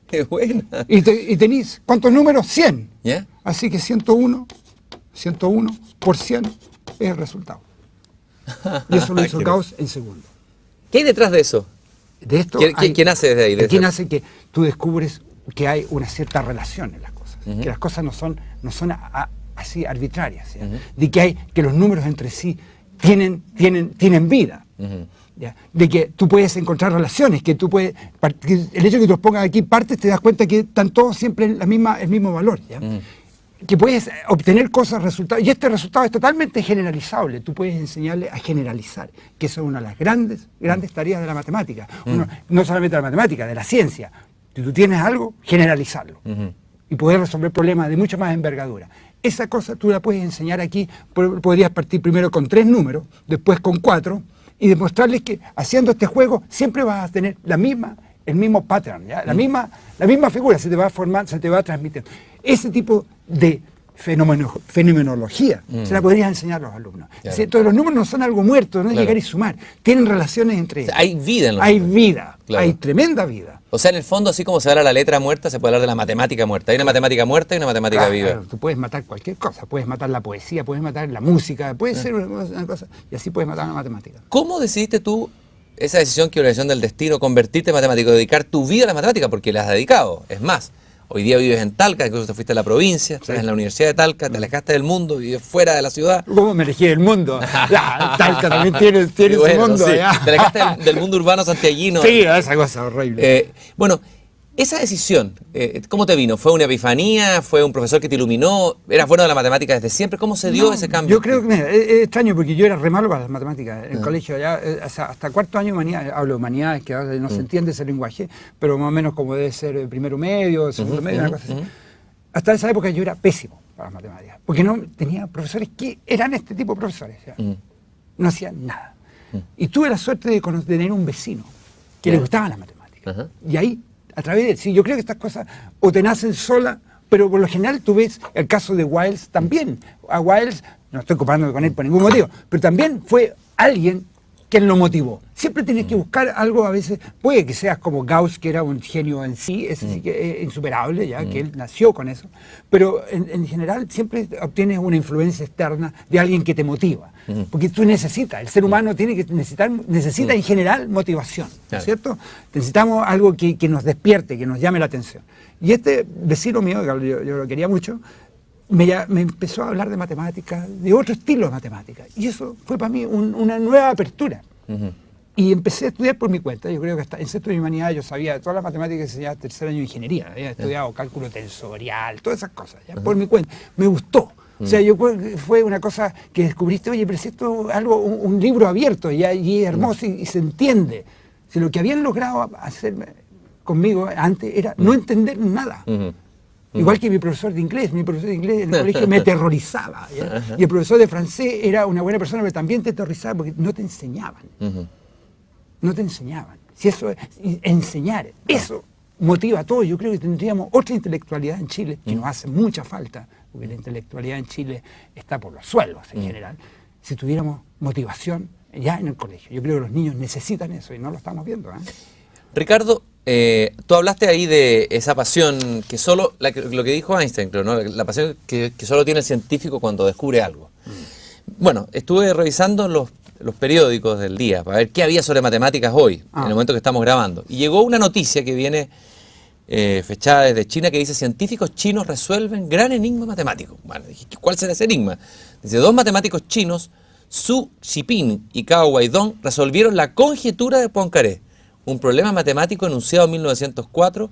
S1: ¡Qué buena!
S2: Y tenés, ¿cuántos números? 100.
S1: ¿Yeah?
S2: Así que 101 por 100 es el resultado. Y eso lo hizo Gauss en segundo.
S1: ¿Qué hay detrás de eso?
S2: De esto
S1: ¿Quién hace desde ahí?
S2: ¿Quién hace que tú descubres que hay una cierta relación en las cosas? Que las cosas no son así arbitrarias. De que los números entre sí tienen vida. ¿Ya? De que tú puedes encontrar relaciones, que el hecho de que tú los pongas aquí partes, te das cuenta que están todos siempre en el mismo valor. ¿Ya? Que puedes obtener resultados, y este resultado es totalmente generalizable. Tú puedes enseñarle a generalizar, que eso es una de las grandes tareas de la matemática. No solamente de la matemática, de la ciencia. Si tú tienes algo, generalizarlo. Y poder resolver problemas de mucha más envergadura. Esa cosa tú la puedes enseñar aquí, podrías partir primero con 3 números, después con 4, y demostrarles que haciendo este juego siempre vas a tener el mismo pattern, ¿ya? La misma figura se te va a formar, se te va a transmitir. Ese tipo de fenomenología se la podrías enseñar a los alumnos. Claro. Entonces los números no son algo muerto, no es llegar y sumar, tienen relaciones entre ellos.
S1: Hay vida en los
S2: números. Hay vida, hay tremenda vida.
S1: O sea, en el fondo, así como se habla la letra muerta, se puede hablar de la matemática muerta. Hay una matemática muerta y una matemática viva.
S2: Claro, tú puedes matar cualquier cosa, puedes matar la poesía, puedes matar la música, puede ser una cosa, y así puedes matar la matemática.
S1: ¿Cómo decidiste tú esa decisión que una decisión del destino, convertirte en matemático, dedicar tu vida a la matemática? Porque la has dedicado, es más. Hoy día vives en Talca, incluso te fuiste a la provincia, estás en la Universidad de Talca, te alejaste del mundo, vives fuera de la ciudad.
S2: ¿Cómo me elegí del mundo? Talca también tiene
S1: Bueno,
S2: su mundo.
S1: sí,
S2: ¿ya?
S1: te alejaste del mundo urbano santiaguino.
S2: Sí, esa cosa horrible.
S1: Bueno, esa decisión, ¿cómo te vino? ¿Fue una epifanía? ¿Fue un profesor que te iluminó? ¿Eras bueno de la matemática desde siempre? ¿Cómo se dio ese cambio?
S2: Yo creo que mira, es extraño porque yo era re malo para las matemáticas en el colegio. Ya, hasta cuarto año hablo de humanidades, que no se entiende ese lenguaje, pero más o menos como debe ser primero medio, segundo medio, una cosa así. Hasta esa época yo era pésimo para las matemáticas, porque no tenía profesores que eran este tipo de profesores. ¿Ya? No hacían nada. Y tuve la suerte de tener un vecino que le gustaban las matemáticas. Y ahí, a través de sí, yo creo que estas cosas o te nacen solas, pero por lo general tú ves el caso de Wiles también. A Wiles, no estoy comparándome con él por ningún motivo, pero también fue alguien quien lo motivó. Siempre tienes que buscar algo a veces, puede que seas como Gauss, que era un genio en sí, ese sí que es insuperable, ya que él nació con eso, pero en general siempre obtienes una influencia externa de alguien que te motiva, porque tú necesitas, el ser humano necesita en general motivación, ¿no es cierto? Necesitamos algo que nos despierte, que nos llame la atención. Y este vecino mío, que yo lo quería mucho, me empezó a hablar de matemáticas, de otro estilo de matemáticas. Y eso fue para mí una nueva apertura. Y empecé a estudiar por mi cuenta. Yo creo que hasta en sexto de humanidad yo sabía todas las matemáticas que se enseñaba tercer año de ingeniería. Había estudiado cálculo tensorial, todas esas cosas, ¿ya? Por mi cuenta. Me gustó. O sea, fue una cosa que descubriste, oye, pero si esto es algo, un libro abierto, ¿ya? Y es hermoso y se entiende. Si lo que habían logrado hacer conmigo antes era no entender nada. Igual que mi profesor de inglés en el colegio me aterrorizaba. ¿Ya? Y el profesor de francés era una buena persona, pero también te aterrorizaba porque no te enseñaban. No te enseñaban. Si eso es enseñar, eso motiva a todo. Yo creo que tendríamos otra intelectualidad en Chile, que nos hace mucha falta, porque la intelectualidad en Chile está por los suelos en general, si tuviéramos motivación ya en el colegio. Yo creo que los niños necesitan eso y no lo estamos viendo.
S1: Ricardo, tú hablaste ahí de esa pasión que solo, lo que dijo Einstein, creo, ¿no? La pasión que solo tiene el científico cuando descubre algo. Bueno, estuve revisando los periódicos del día para ver qué había sobre matemáticas hoy, en el momento que estamos grabando. Y llegó una noticia que viene fechada desde China que dice: científicos chinos resuelven gran enigma matemático. Bueno, dije, ¿cuál será ese enigma? Dice: dos matemáticos chinos, Zhu Xiping y Cao Guidong, resolvieron la conjetura de Poincaré, un problema matemático enunciado en 1904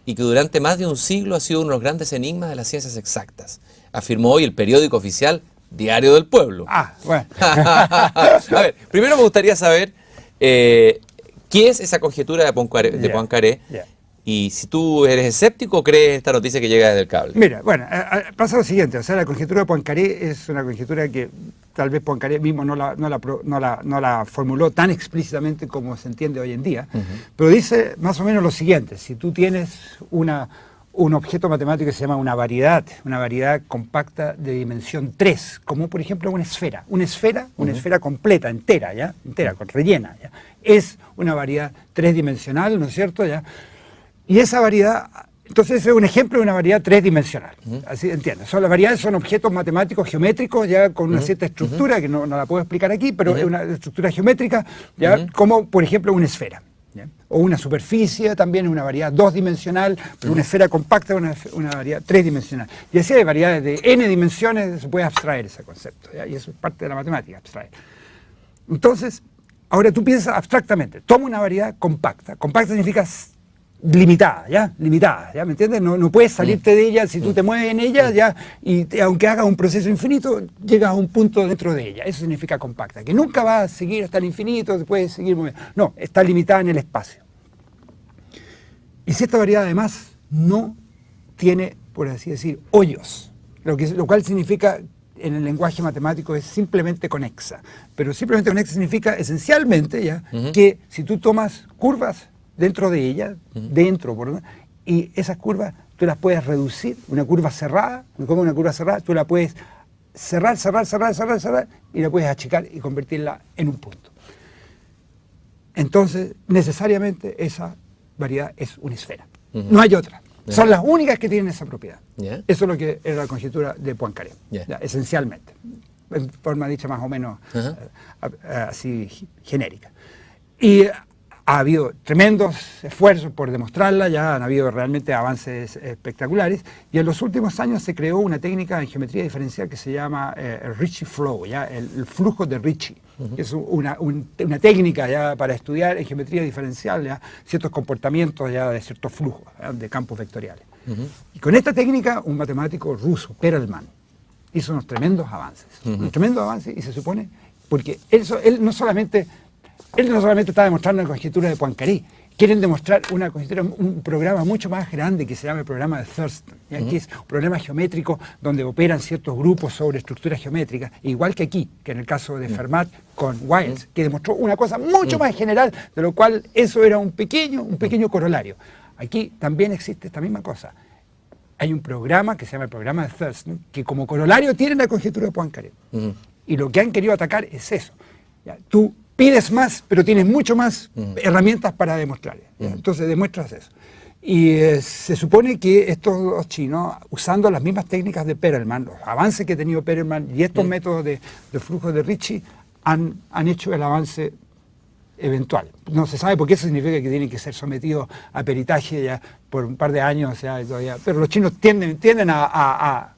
S1: y que durante más de un siglo ha sido uno de los grandes enigmas de las ciencias exactas, afirmó hoy el periódico oficial Diario del Pueblo.
S2: Bueno.
S1: A ver, primero me gustaría saber qué es esa conjetura de Poincaré, y si tú eres escéptico o crees esta noticia que llega desde el cable.
S2: Mira, bueno, pasa lo siguiente, o sea, la conjetura de Poincaré es una conjetura que tal vez Poincaré mismo no la formuló tan explícitamente como se entiende hoy en día, pero dice más o menos lo siguiente: si tú tienes un objeto matemático que se llama una variedad compacta de dimensión 3, como por ejemplo una esfera completa, entera, rellena, ¿ya? Es una variedad tridimensional, ¿no es cierto? ¿Ya? Y esa variedad, entonces es un ejemplo de una variedad tridimensional, así entiendes. Las variedades son objetos matemáticos geométricos ya con una cierta estructura que no la puedo explicar aquí, pero es una estructura geométrica, ya como por ejemplo una esfera. ¿Ya? O una superficie también es una variedad dos-dimensional, pero una esfera compacta es una variedad tres-dimensional. Y así hay variedades de n dimensiones, se puede abstraer ese concepto, ¿ya? Y eso es parte de la matemática, abstraer. Entonces, ahora tú piensas abstractamente, toma una variedad compacta. Compacta significa limitada, ¿ya? Limitada, ¿ya? ¿Me entiendes? No puedes salirte de ella si tú te mueves en ella, ¿ya? Y aunque hagas un proceso infinito, llegas a un punto dentro de ella. Eso significa compacta, que nunca va a seguir hasta el infinito, te puedes seguir moviendo. No, está limitada en el espacio. Y si esta variedad además no tiene, por así decir, hoyos, lo cual significa, en el lenguaje matemático, es simplemente conexa. Pero simplemente conexa significa esencialmente, ¿ya? Que si tú tomas curvas dentro de ella, y esas curvas tú las puedes reducir, una curva cerrada, tú la puedes cerrar, y la puedes achicar y convertirla en un punto. Entonces, necesariamente esa variedad es una esfera. No hay otra. Son las únicas que tienen esa propiedad. Eso es lo que era la conjetura de Poincaré, esencialmente, en forma dicha más o menos así genérica. Y Ha habido tremendos esfuerzos por demostrarla, ya han habido realmente avances espectaculares, y en los últimos años se creó una técnica en geometría diferencial que se llama el Ricci Flow, ¿ya? El flujo de Ricci. Es una técnica ya para estudiar en geometría diferencial, ¿ya? Ciertos comportamientos ya de ciertos flujos, ¿ya? De campos vectoriales. Y con esta técnica, un matemático ruso, Perelman, hizo unos tremendos avances, y se supone, porque él no solamente está demostrando la conjetura de Poincaré, quieren demostrar una conjetura, un programa mucho más grande que se llama el programa de Thurston, que es un problema geométrico donde operan ciertos grupos sobre estructuras geométricas, igual que aquí, que en el caso de Fermat con Wiles, que demostró una cosa mucho más general, de lo cual eso era un pequeño corolario. Aquí también existe esta misma cosa. Hay un programa que se llama el programa de Thurston, que como corolario tiene la conjetura de Poincaré. Y lo que han querido atacar es eso. ¿Ya? Tú pides más, pero tienes mucho más herramientas para demostrar. Entonces demuestras eso. Y se supone que estos dos chinos, usando las mismas técnicas de Perelman, los avances que ha tenido Perelman y estos métodos de flujo de Ricci, han hecho el avance eventual. No se sabe por qué eso significa que tienen que ser sometidos a peritaje ya por un par de años, o sea, todavía. Pero los chinos tienden a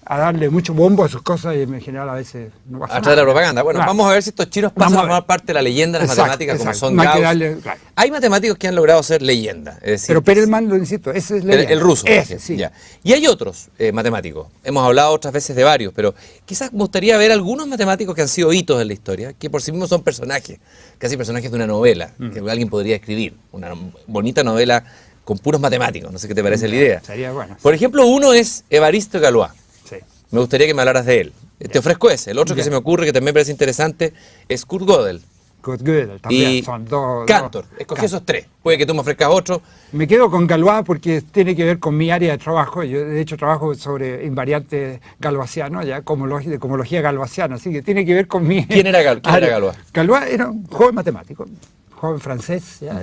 S2: darle mucho bombo a sus cosas y en general a veces no pasa nada.
S1: A través de la propaganda. Bueno,
S2: Claro.
S1: vamos a ver si estos chinos pasan a formar parte de la leyenda de las matemáticas como son
S2: No hay que
S1: Gauss.
S2: claro.
S1: Hay matemáticos que han logrado ser leyenda. Es decir,
S2: Pero Perelman, lo insisto, ese es leyenda.
S1: el ruso.
S2: Ese, sí.
S1: Ya. Y hay otros matemáticos. Hemos hablado otras veces de varios, pero quizás me gustaría ver algunos matemáticos que han sido hitos en la historia, que por sí mismos son personajes, casi personajes de una novela, que alguien podría escribir. Una bonita novela con puros matemáticos. No sé qué te parece la idea.
S2: Sería bueno.
S1: Por ejemplo, uno es Évariste Galois.
S2: Sí.
S1: Me gustaría que me hablaras de él. Te ofrezco ese. El otro que se me ocurre, que también me parece interesante, es Kurt Gödel.
S2: Kurt Gödel también.
S1: Y
S2: Son dos.
S1: Cantor. Escogí esos tres. Puede que tú me ofrezcas otro.
S2: Me quedo con Galois porque tiene que ver con mi área de trabajo. Yo, de hecho, trabajo sobre invariantes galoisianos, ya, de cohomología galoisiana, así que tiene que ver con mi...
S1: ¿Quién era Galois?
S2: Galois era un joven matemático, joven francés, ya,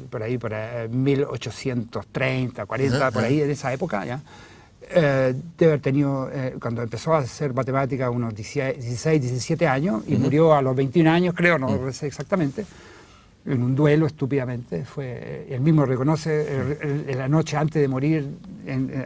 S2: por ahí, 1830, 40, por ahí, en esa época, ya. Debe haber tenido, cuando empezó a hacer matemática, unos 16, 17 años, y murió a los 21 años, creo, no sé exactamente, en un duelo estúpidamente. Él mismo reconoce, la noche antes de morir,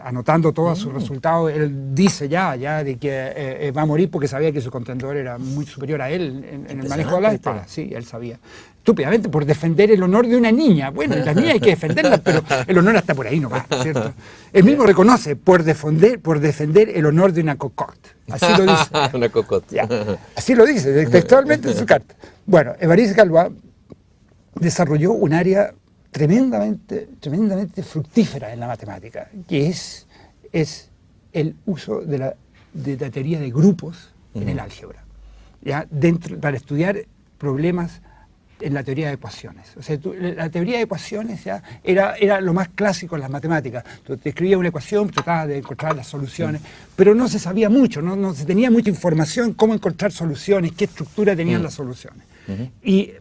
S2: anotando todos sus resultados, él dice ya de que va a morir porque sabía que su contendor era muy superior a él en el manejo de las espadas. Sí, él sabía. Estúpidamente, por defender el honor de una niña. Bueno, las niñas hay que defenderlas, pero el honor está por ahí nomás, ¿cierto? Él mismo reconoce, por defender el honor de una cocotte. Así lo dice.
S1: Una cocotte.
S2: Ya. Así lo dice, textualmente en su carta. Bueno, Évariste Galois desarrolló un área tremendamente fructífera en la matemática, que es el uso de la teoría de grupos en el álgebra, ¿ya? Para estudiar problemas en la teoría de ecuaciones. O sea, la teoría de ecuaciones ya era lo más clásico en las matemáticas. Tú te escribías una ecuación, tratabas de encontrar las soluciones, pero no se sabía mucho, no se tenía mucha información cómo encontrar soluciones, qué estructura tenían las soluciones.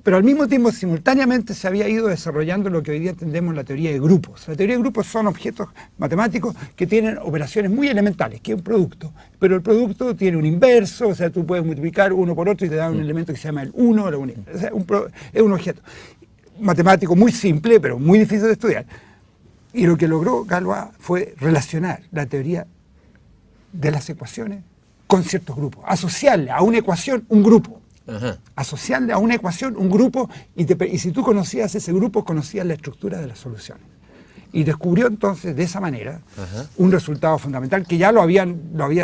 S2: Pero al mismo tiempo, simultáneamente, se había ido desarrollando lo que hoy día entendemos la teoría de grupos. La teoría de grupos son objetos matemáticos que tienen operaciones muy elementales, que es un producto, pero el producto tiene un inverso, o sea, tú puedes multiplicar uno por otro y te da un elemento que se llama el 1 o la unidad. O sea, es un objeto matemático muy simple, pero muy difícil de estudiar. Y lo que logró Galois fue relacionar la teoría de las ecuaciones con ciertos grupos, asociarle a una ecuación un grupo. Asociarle a una ecuación un grupo y si tú conocías ese grupo, conocías la estructura de las soluciones. Y descubrió entonces de esa manera un resultado fundamental que ya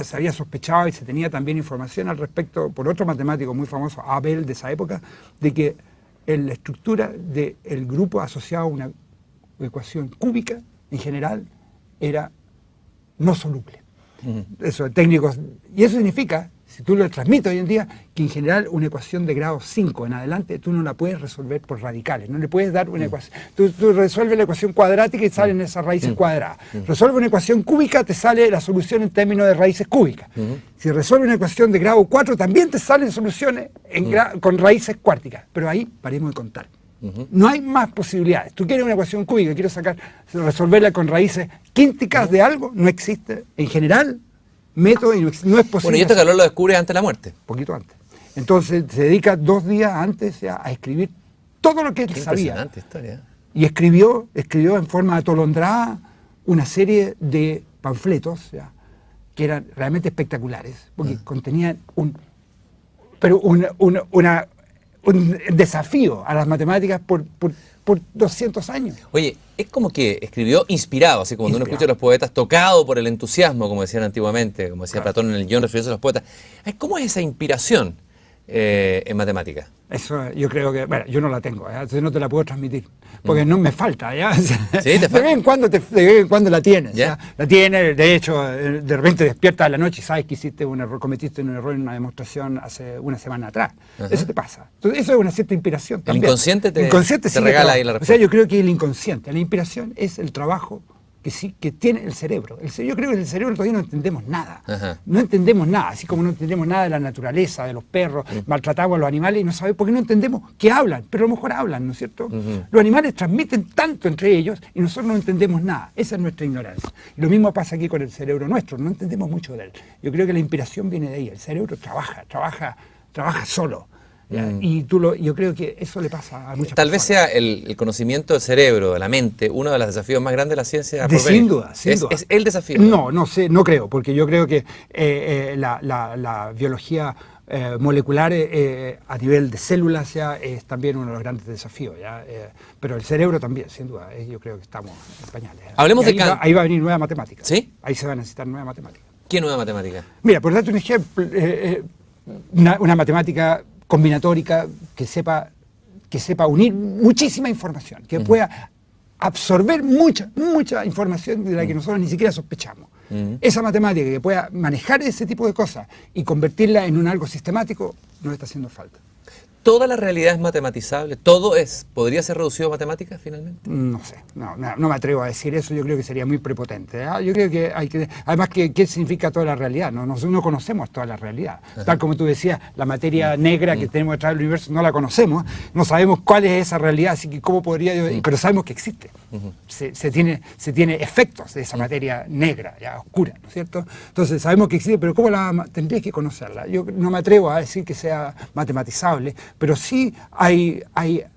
S2: se había sospechado y se tenía también información al respecto por otro matemático muy famoso, Abel, de esa época, de que la estructura del grupo asociado a una ecuación cúbica en general era no soluble. Eso, técnicos, y eso significa, si tú lo transmites hoy en día, que en general una ecuación de grado 5 en adelante tú no la puedes resolver por radicales, no le puedes dar una ecuación. Tú resuelves la ecuación cuadrática y salen esas raíces cuadradas. Resuelves una ecuación cúbica, te sale la solución en términos de raíces cúbicas. Si resuelves una ecuación de grado 4, también te salen soluciones con raíces cuárticas. Pero ahí paremos de contar. No hay más posibilidades. Tú quieres una ecuación cúbica, quieres resolverla con raíces quínticas de algo, no existe. En general, método y no es posible.
S1: Bueno, y esto Galois lo descubre antes de la muerte.
S2: Poquito antes. Entonces se dedica 2 días antes a escribir todo lo que él
S1: Qué
S2: sabía.
S1: impresionante historia.
S2: Y escribió en forma atolondrada una serie de panfletos, ¿ya?, que eran realmente espectaculares, porque contenían un desafío a las matemáticas por 200 años.
S1: Oye, es como que escribió inspirado, así como cuando uno escucha a los poetas, tocado por el entusiasmo, como decían antiguamente, como decía Platón en el guión refiriéndose a los poetas. ¿Cómo es esa inspiración en matemáticas?
S2: Eso yo creo que, bueno, yo no la tengo, ¿ya? Entonces no te la puedo transmitir, porque no me falta, ¿ya?
S1: ¿Sí? ¿Te falta?
S2: De vez en cuando la tienes,
S1: ¿Ya?
S2: ¿ya? La tienes, de hecho, de repente despiertas a la noche y sabes que hiciste un error, cometiste un error en una demostración hace una semana atrás. Eso te pasa. Entonces eso es una cierta inspiración también.
S1: El inconsciente te
S2: sí
S1: regala ahí la respuesta.
S2: O sea, yo creo que el inconsciente, la inspiración es el trabajo que tiene el cerebro. Yo creo que el cerebro todavía no entendemos nada.
S1: Ajá.
S2: No entendemos nada, así como no entendemos nada de la naturaleza, de los perros, maltratamos a los animales y no sabemos por qué no entendemos que hablan, pero a lo mejor hablan, ¿no es cierto? Los animales transmiten tanto entre ellos y nosotros no entendemos nada. Esa es nuestra ignorancia. Y lo mismo pasa aquí con el cerebro nuestro, no entendemos mucho de él. Yo creo que la inspiración viene de ahí. El cerebro trabaja solo. Y yo creo que eso le pasa a muchas
S1: Tal vez
S2: personas.
S1: sea el conocimiento del cerebro, de la mente, uno de los desafíos más grandes de la ciencia.
S2: Sin duda.
S1: ¿Es el desafío?
S2: No sé, no creo, porque yo creo que la biología molecular a nivel de células ya es también uno de los grandes desafíos, ¿ya? Pero el cerebro también, sin duda, yo creo que estamos en pañales.
S1: Hablemos de Kant.
S2: Ahí va a venir nueva matemática.
S1: ¿Sí?
S2: Ahí se va a necesitar nueva matemática.
S1: ¿Qué nueva matemática?
S2: Mira, por darte un ejemplo, una matemática combinatórica que sepa unir muchísima información, que pueda absorber mucha información de la que nosotros ni siquiera sospechamos. Esa matemática que pueda manejar ese tipo de cosas y convertirla en algo sistemático nos está haciendo falta.
S1: ¿Toda la realidad es matematizable? ¿Podría ser reducido a matemáticas finalmente?
S2: No sé, no me atrevo a decir eso, yo creo que sería muy prepotente. Yo creo que además, ¿qué significa toda la realidad? No conocemos toda la realidad. Tal como tú decías, la materia negra que tenemos detrás del universo no la conocemos, no sabemos cuál es esa realidad, así que cómo podría yo, pero sabemos que existe. Se tiene efectos de esa materia negra, ya oscura, ¿no es cierto? Entonces sabemos que existe, pero ¿cómo tendrías que conocerla? Yo no me atrevo a decir que sea matematizable, pero sí hay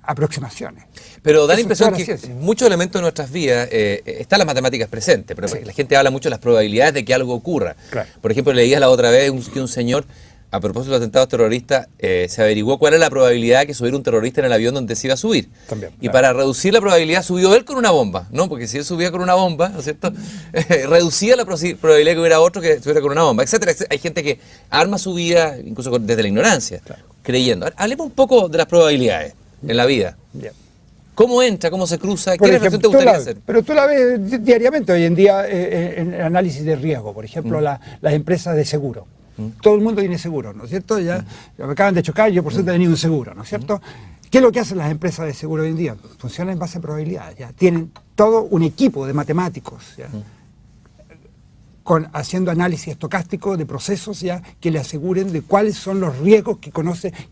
S2: aproximaciones.
S1: Pero da la
S2: Eso es
S1: impresión
S2: toda la
S1: que
S2: ciencia.
S1: muchos elementos de nuestras vidas, están las matemáticas presentes, pero la gente habla mucho de las probabilidades de que algo ocurra.
S2: Claro.
S1: Por ejemplo, leías la otra vez que un señor, a propósito de los atentados terroristas, se averiguó cuál era la probabilidad de que subiera un terrorista en el avión donde se iba a subir.
S2: También,
S1: y
S2: claro.
S1: para reducir la probabilidad subió él con una bomba, ¿no? Porque si él subía con una bomba, ¿no es cierto? Reducía la probabilidad que hubiera otro que subiera con una bomba, etcétera. Hay gente que arma su vida, incluso desde la ignorancia, creyendo. Hablemos un poco de las probabilidades en la vida.
S2: Yeah.
S1: ¿Cómo entra? ¿Cómo se cruza?
S2: Por
S1: ¿Qué
S2: ejemplo,
S1: reflexión te gustaría hacer?
S2: Pero tú la ves diariamente hoy en día en el análisis de riesgo, por ejemplo, las empresas de seguro. Todo el mundo tiene seguro, ¿no es cierto? Ya me acaban de chocar, yo por suerte he tenido un seguro, ¿no es cierto? ¿Qué es lo que hacen las empresas de seguro hoy en día? Funcionan en base a probabilidades, ya. Tienen todo un equipo de matemáticos, ya, haciendo análisis estocástico de procesos ya que le aseguren de cuáles son los riesgos que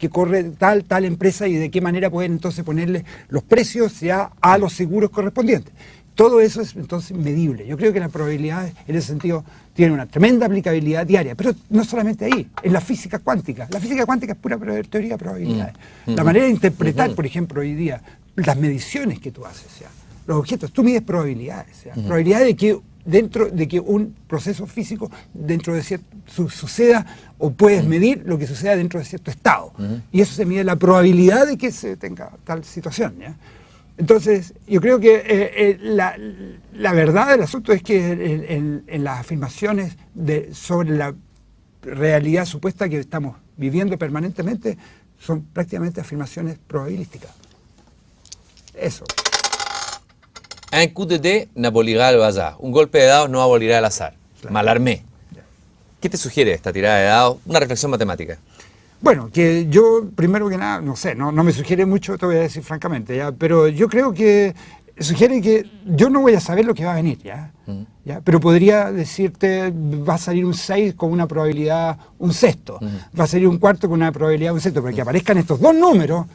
S2: corre tal empresa y de qué manera pueden entonces ponerle los precios ya a los seguros correspondientes. Todo eso es entonces medible. Yo creo que la probabilidad en ese sentido tiene una tremenda aplicabilidad diaria, pero no solamente ahí, en la física cuántica. La física cuántica es pura teoría de probabilidades. La manera de interpretar, por ejemplo, hoy día, las mediciones que tú haces, ya, los objetos, tú mides probabilidades, ya, probabilidades de que un proceso físico dentro de cierto suceda o puedes medir lo que suceda dentro de cierto estado. Y eso se mide la probabilidad de que se tenga tal situación, ¿ya? Entonces, yo creo que la verdad del asunto es que en las afirmaciones sobre la realidad supuesta que estamos viviendo permanentemente son prácticamente afirmaciones probabilísticas. Eso.
S1: Un coup de dés n'abolirá el hasard. Un golpe de dados no abolirá el azar.
S2: Claro.
S1: Malarmé. ¿Qué te sugiere esta tirada de dados? Una reflexión matemática.
S2: Bueno, que yo, primero que nada, no sé, no me sugiere mucho, te voy a decir francamente, ¿ya? Pero yo creo que sugiere que yo no voy a saber lo que va a venir, ¿ya? ¿Ya? Pero podría decirte, va a salir un 6 con una probabilidad un sexto, va a salir un cuarto con una probabilidad un sexto, pero que aparezcan estos dos números,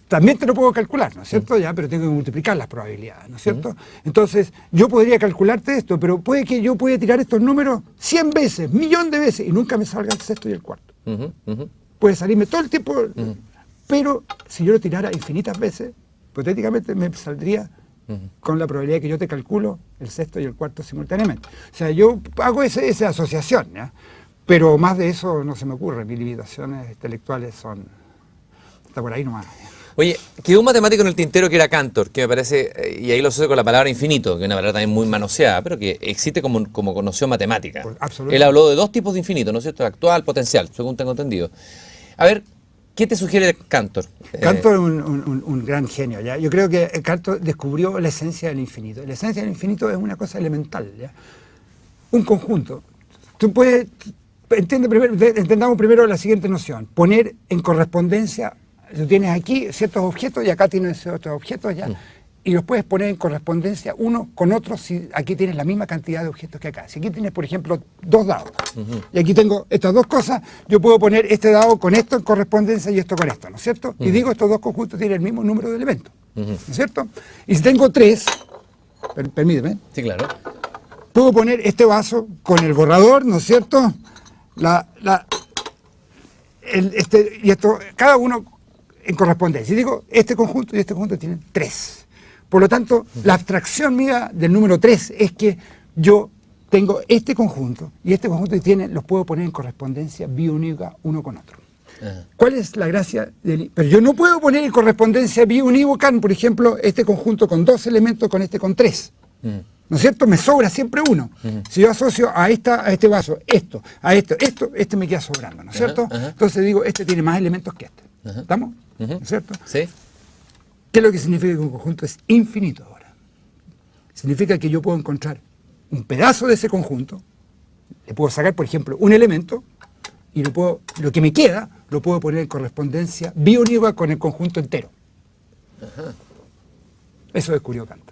S2: también te lo puedo calcular, ¿no es cierto? Ya, pero tengo que multiplicar las probabilidades, ¿no es cierto? Entonces, yo podría calcularte esto, pero puede que yo pueda tirar estos números 100 veces, 1.000.000 de veces, y nunca me salga el sexto y el cuarto. Puede salirme todo el tiempo Pero si yo lo tirara infinitas veces, hipotéticamente me saldría con la probabilidad que yo te calculo el sexto y el cuarto simultáneamente. O sea, yo hago esa asociación, ¿ya? Pero más de eso no se me ocurre. Mis limitaciones intelectuales son... Está por ahí nomás.
S1: Oye, quedó un matemático en el tintero que era Cantor, que me parece, y ahí lo asocio con la palabra infinito, que es una palabra también muy manoseada, pero que existe como noción matemática.
S2: Pues, absolutamente.
S1: Él habló de dos tipos de infinito, ¿no es cierto? Actual, potencial, según tengo entendido. A ver, ¿qué te sugiere Cantor?
S2: Cantor es un gran genio, ¿ya? Yo creo que Cantor descubrió la esencia del infinito. La esencia del infinito es una cosa elemental, ¿ya? Un conjunto. Tú puedes... Entendamos primero la siguiente noción. Poner en correspondencia, tú tienes aquí ciertos objetos y acá tienes otros objetos ya, y los puedes poner en correspondencia uno con otro si aquí tienes la misma cantidad de objetos que acá. Si aquí tienes, por ejemplo, dos dados, y aquí tengo estas dos cosas, yo puedo poner este dado con esto en correspondencia y esto con esto, ¿no es cierto? Y digo, estos dos conjuntos tienen el mismo número de elementos, ¿no es cierto? Y si tengo tres, permíteme.
S1: Sí, claro.
S2: Puedo poner este vaso con el borrador, ¿no es cierto? Y esto, cada uno en correspondencia. Y digo, este conjunto y este conjunto tienen 3. Por lo tanto, la abstracción mía del número 3 es que yo tengo este conjunto y este conjunto los puedo poner en correspondencia biunívoca uno con otro. ¿Cuál es la gracia del...? Pero yo no puedo poner en correspondencia biunívoca, por ejemplo, este conjunto con 2 elementos con este con 3. ¿No es cierto? Me sobra siempre uno. Si yo asocio a este vaso, este me queda sobrando, ¿no es cierto? Entonces digo, este tiene más elementos que este. ¿Estamos? ¿No es cierto?
S1: Sí.
S2: ¿Qué es lo que significa que un conjunto es infinito ahora? Significa que yo puedo encontrar un pedazo de ese conjunto, le puedo sacar, por ejemplo, un elemento, y lo que me queda lo puedo poner en correspondencia biunívoca con el conjunto entero. Eso descubrió Kant.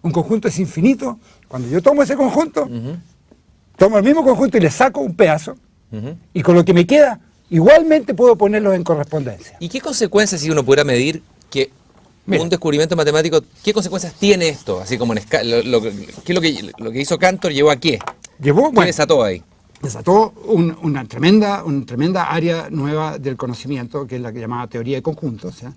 S2: Un conjunto es infinito. Cuando yo tomo ese conjunto, tomo el mismo conjunto y le saco un pedazo, y con lo que me queda, igualmente puedo ponerlos en correspondencia.
S1: ¿Y qué consecuencias, si uno pudiera medir que un descubrimiento matemático, qué consecuencias tiene esto? Así como en escala, ¿qué es lo que hizo Cantor? ¿Llevó a qué? ¿Qué desató ahí?
S2: Desató una tremenda área nueva del conocimiento, que es la que llamaba teoría de conjuntos, ¿ya?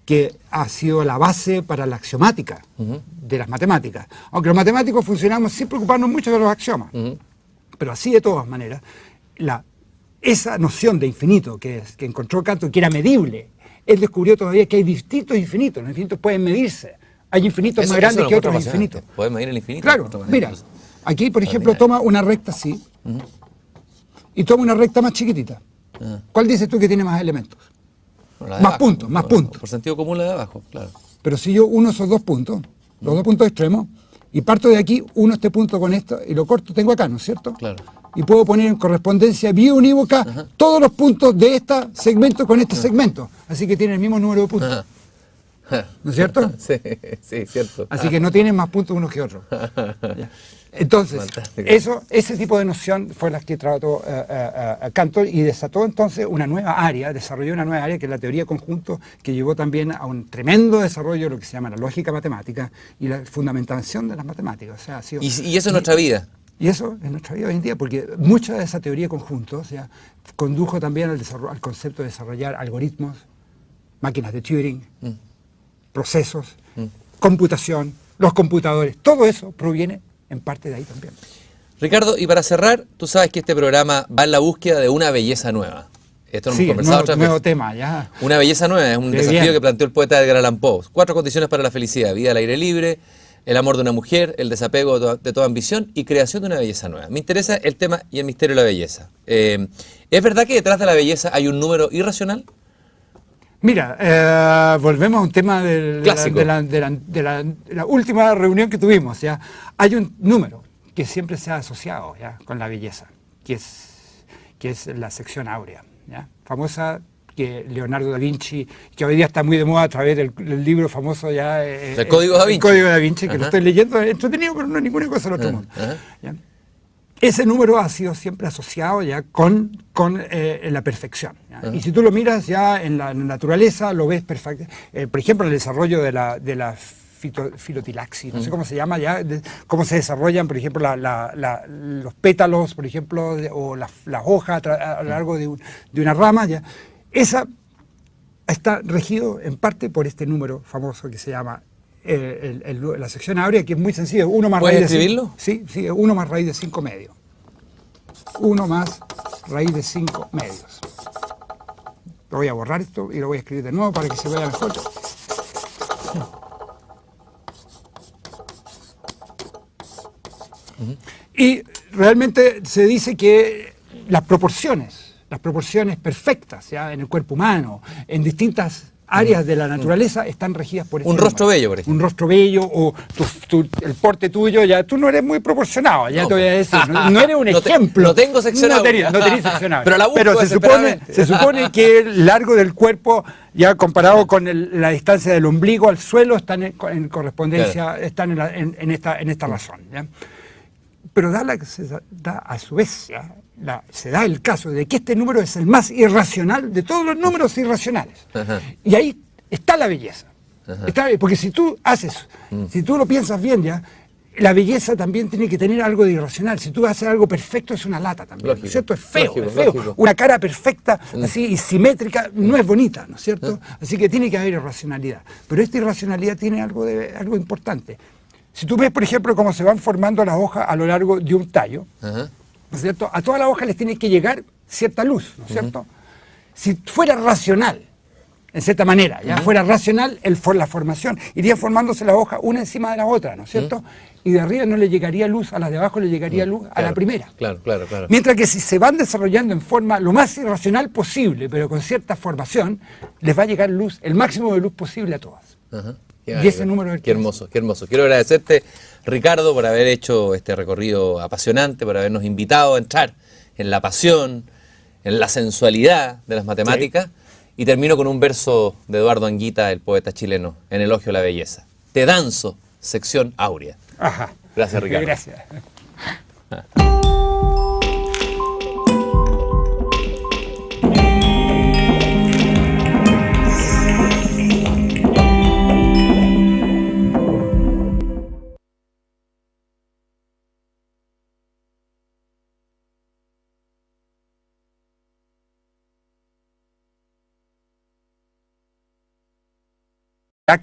S2: Que ha sido la base para la axiomática de las matemáticas. Aunque los matemáticos funcionamos sin preocuparnos mucho de los axiomas. Pero así de todas maneras, esa noción de infinito que encontró Cantor, que era medible, él descubrió todavía que hay distintos infinitos. Los infinitos pueden medirse. Hay infinitos más grandes que otros infinitos.
S1: ¿Puedes medir el infinito?
S2: Claro, mira, aquí por ejemplo toma una recta así y toma una recta más chiquitita. ¿Cuál dices tú que tiene más elementos? Más puntos.
S1: Por sentido común la de abajo, claro.
S2: Pero si yo uno esos dos puntos, los dos puntos extremos, y parto de aquí, uno este punto con esto, y lo corto, tengo acá, ¿no es cierto?
S1: Claro.
S2: Y puedo poner en correspondencia biunívoca todos los puntos de este segmento con este segmento. Así que tiene el mismo número de puntos. ¿No es cierto?
S1: Sí, cierto.
S2: Así que no tienen más puntos unos que otros. Entonces, ese tipo de noción fue la que trató Cantor y desató entonces desarrolló una nueva área que es la teoría de conjuntos, que llevó también a un tremendo desarrollo de lo que se llama la lógica matemática y la fundamentación de las matemáticas. O sea,
S1: ¿Y eso en nuestra vida?
S2: Y eso en nuestra vida hoy en día, porque mucha de esa teoría de conjuntos condujo también al concepto de desarrollar algoritmos, máquinas de Turing, procesos, computación, los computadores, todo eso proviene en parte de ahí también.
S1: Ricardo, y para cerrar, tú sabes que este programa va en la búsqueda de una belleza nueva. Esto lo hemos conversado otras veces.
S2: Nuevo tema, ya.
S1: Una belleza nueva, es un desafío que planteó el poeta Edgar Allan Poe. 4 condiciones para la felicidad: vida al aire libre, el amor de una mujer, el desapego de toda ambición y creación de una belleza nueva. Me interesa el tema y el misterio de la belleza. ¿Es verdad que detrás de la belleza hay un número irracional?
S2: Mira, volvemos a un tema de la última reunión que tuvimos. ¿Ya? Hay un número que siempre se ha asociado con la belleza, que es la sección áurea, ¿ya? Famosa, que Leonardo da Vinci, que hoy día está muy de moda a través del libro famoso
S1: el Código da Vinci.
S2: El Código da Vinci, que lo estoy leyendo, entretenido, pero no es ninguna cosa del otro mundo. ¿Ya? Ese número ha sido siempre asociado ya con la perfección. Y si tú lo miras ya en la naturaleza, lo ves perfecto. Por ejemplo, el desarrollo de la filotilaxis, no sé cómo se llama ya, cómo se desarrollan, por ejemplo, los pétalos, por ejemplo, o las hojas a lo largo de una rama. Ya. está regido en parte por este número famoso que se llama la sección áurea, que es muy sencillo. 1 más
S1: ¿Puedes
S2: raíz de
S1: escribirlo?
S2: Sí, 1 más raíz de 5 medios. 1 más raíz de 5 medios. Lo voy a borrar esto y lo voy a escribir de nuevo para que se vea mejor. Y realmente se dice que las proporciones perfectas, ¿ya?, en el cuerpo humano, en distintas áreas de la naturaleza, están regidas por este
S1: Un rostro
S2: número.
S1: bello, por ejemplo.
S2: Un rostro bello, o el porte tuyo, ya tú no eres muy proporcionado, ya
S1: No.
S2: te voy a decir, no eres un ejemplo.
S1: No tengo sección áurea.
S2: No tenés sección áurea.
S1: Pero la busco desesperadamente.
S2: se supone que el largo del cuerpo, ya comparado con la distancia del ombligo al suelo, están en correspondencia,
S1: Claro.
S2: están en esta razón, ¿ya? Pero da a su vez, ¿ya?, se da el caso de que este número es el más irracional de todos los números irracionales.
S1: Ajá.
S2: Y ahí está la belleza.
S1: Ajá.
S2: Porque si tú si tú lo piensas bien, ya, la belleza también tiene que tener algo de irracional. Si tú haces algo perfecto, es una lata también,
S1: Lógico,
S2: ¿no es cierto? Es feo,
S1: lógico,
S2: es feo.
S1: lógico.
S2: Una cara perfecta, así, y simétrica, no es bonita, ¿no es cierto? Así que tiene que haber irracionalidad. Pero esta irracionalidad tiene algo importante. Si tú ves, por ejemplo, cómo se van formando las hojas a lo largo de un tallo,
S1: Ajá.
S2: ¿no es cierto?, a todas las hojas les tiene que llegar cierta luz, ¿no es cierto? Si fuera racional, en cierta manera, ya fuera racional la formación, iría formándose las hojas una encima de la otra, ¿no es cierto? Y de arriba no le llegaría luz, a las de abajo le llegaría luz a la primera.
S1: Claro, claro, claro.
S2: Mientras que si se van desarrollando en forma lo más irracional posible, pero con cierta formación, les va a llegar luz, el máximo de luz posible a todas.
S1: Ajá.
S2: Y ese número es el
S1: Qué
S2: que
S1: hermoso, qué hermoso. Quiero agradecerte, Ricardo, por haber hecho este recorrido apasionante, por habernos invitado a entrar en la pasión, en la sensualidad de las matemáticas. Sí. Y termino con un verso de Eduardo Anguita, el poeta chileno, en elogio a la belleza. Te danzo, sección áurea.
S2: Ajá.
S1: Gracias, Ricardo.
S2: Gracias.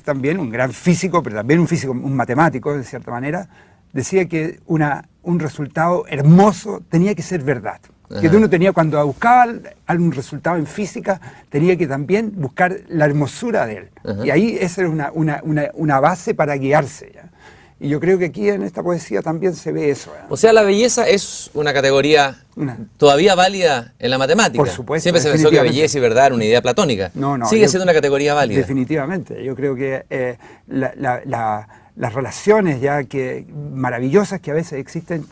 S2: También, un gran físico, pero también un matemático, de cierta manera, decía que un resultado hermoso tenía que ser verdad. Ajá. Que uno tenía, cuando buscaba algún resultado en física, tenía que también buscar la hermosura de él. Ajá. Y ahí esa era una base para guiarse, ¿ya? Y yo creo que aquí en esta poesía también se ve eso, ¿ya?
S1: O sea, la belleza es una categoría todavía válida en la matemática.
S2: Por supuesto.
S1: Siempre se pensó que belleza y verdad era una idea platónica.
S2: No,
S1: sigue siendo una categoría válida.
S2: Definitivamente. Yo creo que las relaciones maravillosas que a veces existen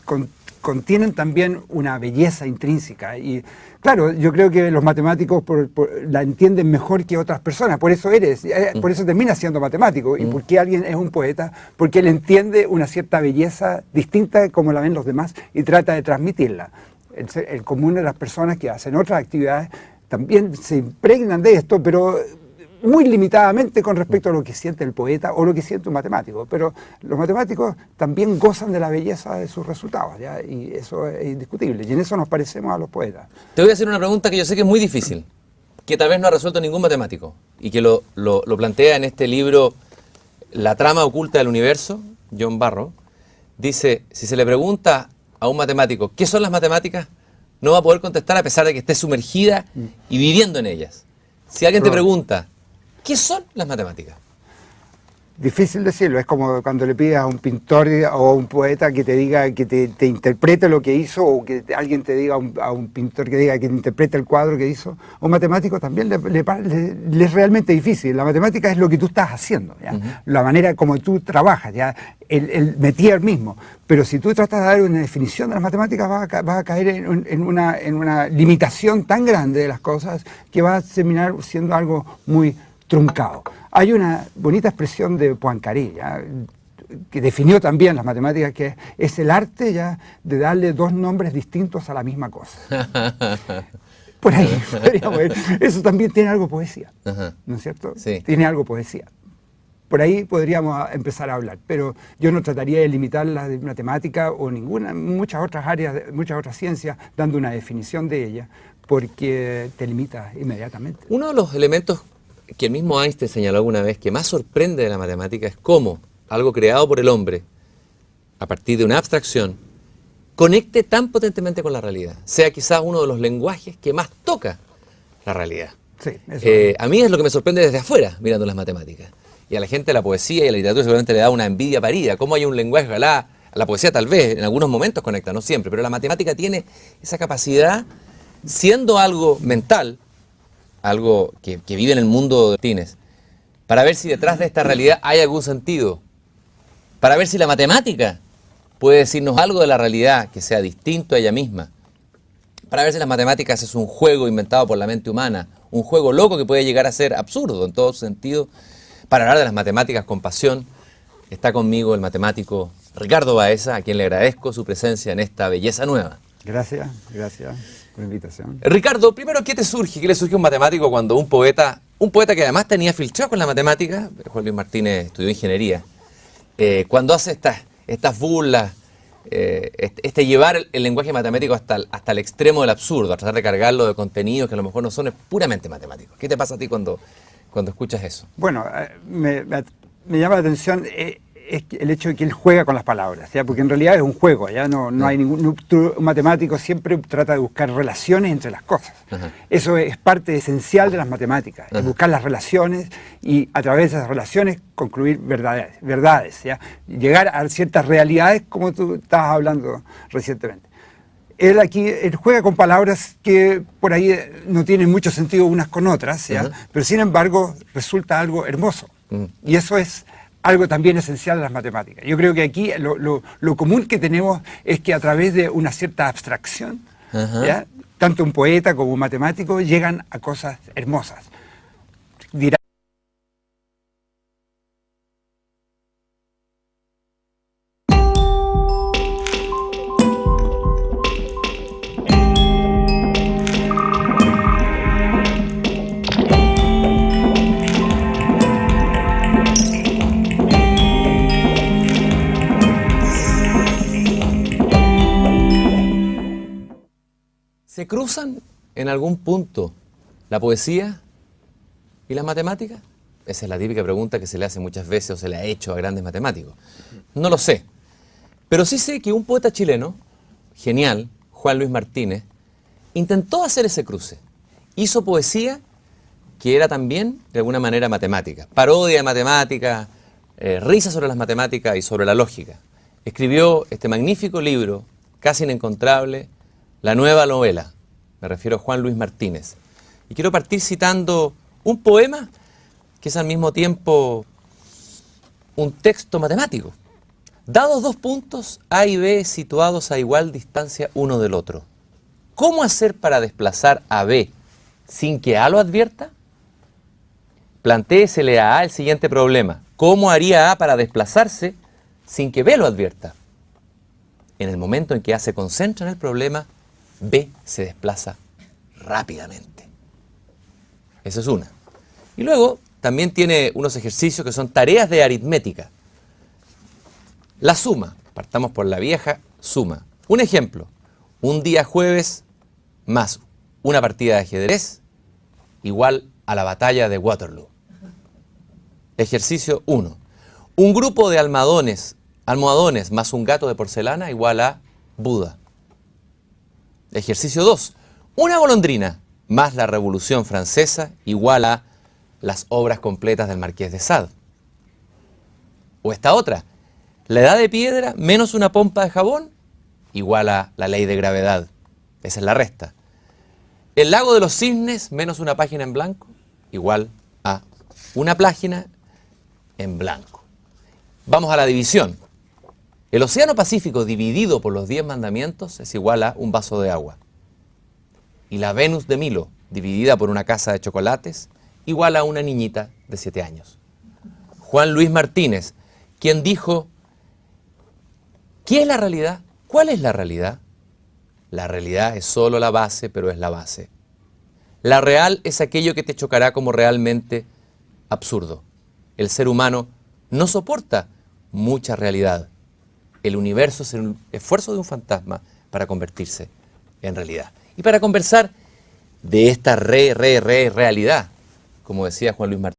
S2: contienen también una belleza intrínseca. Y claro, yo creo que los matemáticos la entienden mejor que otras personas. Por eso por eso termina siendo matemático. ¿Y por qué alguien es un poeta? Porque él entiende una cierta belleza distinta como la ven los demás y trata de transmitirla. El común de las personas que hacen otras actividades también se impregnan de esto, pero muy limitadamente con respecto a lo que siente el poeta o lo que siente un matemático. Pero los matemáticos también gozan de la belleza de sus resultados, ¿ya? Y eso es indiscutible. Y en eso nos parecemos a los poetas.
S1: Te voy a hacer una pregunta que yo sé que es muy difícil, que tal vez no ha resuelto ningún matemático, y que lo plantea en este libro La trama oculta del universo, John Barrow. Dice, si se le pregunta a un matemático ¿qué son las matemáticas?, no va a poder contestar a pesar de que esté sumergida y viviendo en ellas. Si alguien te pregunta ¿qué son las matemáticas?
S2: Difícil decirlo, es como cuando le pides a un pintor o a un poeta que te diga, que te interprete lo que hizo, o que alguien te diga a un pintor que diga que te interprete el cuadro que hizo. A un matemático también le es realmente difícil. La matemática es lo que tú estás haciendo, ¿ya? La manera como tú trabajas, ¿ya? El métier mismo. Pero si tú tratas de dar una definición de las matemáticas, vas a caer en una limitación tan grande de las cosas que va a terminar siendo algo muy truncado. Hay una bonita expresión de Poincaré, ¿ya?, que definió también las matemáticas, que es el arte, ¿ya?, de darle dos nombres distintos a la misma cosa. Por ahí podríamos ver. Eso también tiene algo de poesía, ¿no es cierto?
S1: Sí.
S2: Tiene algo de poesía. Por ahí podríamos empezar a hablar, pero yo no trataría de limitar la matemática o muchas otras áreas, muchas otras ciencias, dando una definición de ella, porque te limita inmediatamente.
S1: Uno de los elementos que el mismo Einstein señaló alguna vez que más sorprende de la matemática es cómo algo creado por el hombre, a partir de una abstracción, conecte tan potentemente con la realidad. Sea quizás uno de los lenguajes que más toca la realidad.
S2: Sí, eso.
S1: A mí es lo que me sorprende desde afuera, mirando las matemáticas. Y a la gente de la poesía y a la literatura seguramente le da una envidia parida. ¿Cómo hay un lenguaje? Ojalá, a la poesía tal vez, en algunos momentos conecta, no siempre, pero la matemática tiene esa capacidad, siendo algo mental, algo que vive en el mundo de Martínez, para ver si detrás de esta realidad hay algún sentido, para ver si la matemática puede decirnos algo de la realidad que sea distinto a ella misma, para ver si las matemáticas es un juego inventado por la mente humana, un juego loco que puede llegar a ser absurdo en todo sentido. Para hablar de las matemáticas con pasión, está conmigo el matemático Ricardo Baeza, a quien le agradezco su presencia en esta belleza nueva.
S2: Gracias por la invitación.
S1: Ricardo, primero, ¿qué te surge? ¿Qué le surge a un matemático cuando un poeta que además tenía filtrado con la matemática, Juan Luis Martínez estudió ingeniería, cuando hace estas burlas, llevar el lenguaje matemático hasta el extremo del absurdo, a tratar de cargarlo de contenidos que a lo mejor no son puramente matemáticos? ¿Qué te pasa a ti cuando escuchas eso?
S2: Bueno, me llama la atención es el hecho de que él juega con las palabras, ¿ya? Porque en realidad es un juego, ¿ya? No hay un matemático siempre trata de buscar relaciones entre las cosas. Ajá. Eso es parte esencial de las matemáticas, es buscar las relaciones y a través de esas relaciones concluir verdades, ¿ya? Llegar a ciertas realidades como tú estabas hablando recientemente. Él juega con palabras que por ahí no tienen mucho sentido unas con otras, ¿ya? Pero sin embargo resulta algo hermoso. Y eso es algo también esencial de las matemáticas. Yo creo que aquí lo común que tenemos es que a través de una cierta abstracción, ¿ya? Tanto un poeta como un matemático llegan a cosas hermosas.
S1: ¿Se cruzan en algún punto la poesía y las matemáticas? Esa es la típica pregunta que se le hace muchas veces o se le ha hecho a grandes matemáticos. No lo sé, pero sí sé que un poeta chileno, genial, Juan Luis Martínez, intentó hacer ese cruce. Hizo poesía que era también, de alguna manera, matemática. Parodia de matemática, risa sobre las matemáticas y sobre la lógica. Escribió este magnífico libro, casi inencontrable, La Nueva Novela. Me refiero a Juan Luis Martínez. Y quiero partir citando un poema que es al mismo tiempo un texto matemático. Dados dos puntos A y B situados a igual distancia uno del otro, ¿cómo hacer para desplazar a B sin que A lo advierta? Plantéesele a A el siguiente problema. ¿Cómo haría A para desplazarse sin que B lo advierta? En el momento en que A se concentra en el problema, B se desplaza rápidamente. Esa es una. Y luego también tiene unos ejercicios que son tareas de aritmética. La suma. Partamos por la vieja suma. Un ejemplo. Un día jueves más una partida de ajedrez igual a la batalla de Waterloo. Ejercicio 1. Un grupo de almohadones más un gato de porcelana igual a Buda. Ejercicio 2. Una golondrina más la Revolución Francesa igual a las obras completas del Marqués de Sade. O esta otra. La edad de piedra menos una pompa de jabón igual a la ley de gravedad. Esa es la resta. El lago de los cisnes menos una página en blanco igual a una página en blanco. Vamos a la división. El océano Pacífico dividido por los 10 mandamientos es igual a un vaso de agua. Y la Venus de Milo dividida por una casa de chocolates igual a una niñita de 7 años. Juan Luis Martínez, quien dijo: ¿qué es la realidad? ¿Cuál es la realidad? La realidad es solo la base, pero es la base. La real es aquello que te chocará como realmente absurdo. El ser humano no soporta mucha realidad. El universo es el esfuerzo de un fantasma para convertirse en realidad. Y para conversar de esta realidad, como decía Juan Luis Martínez.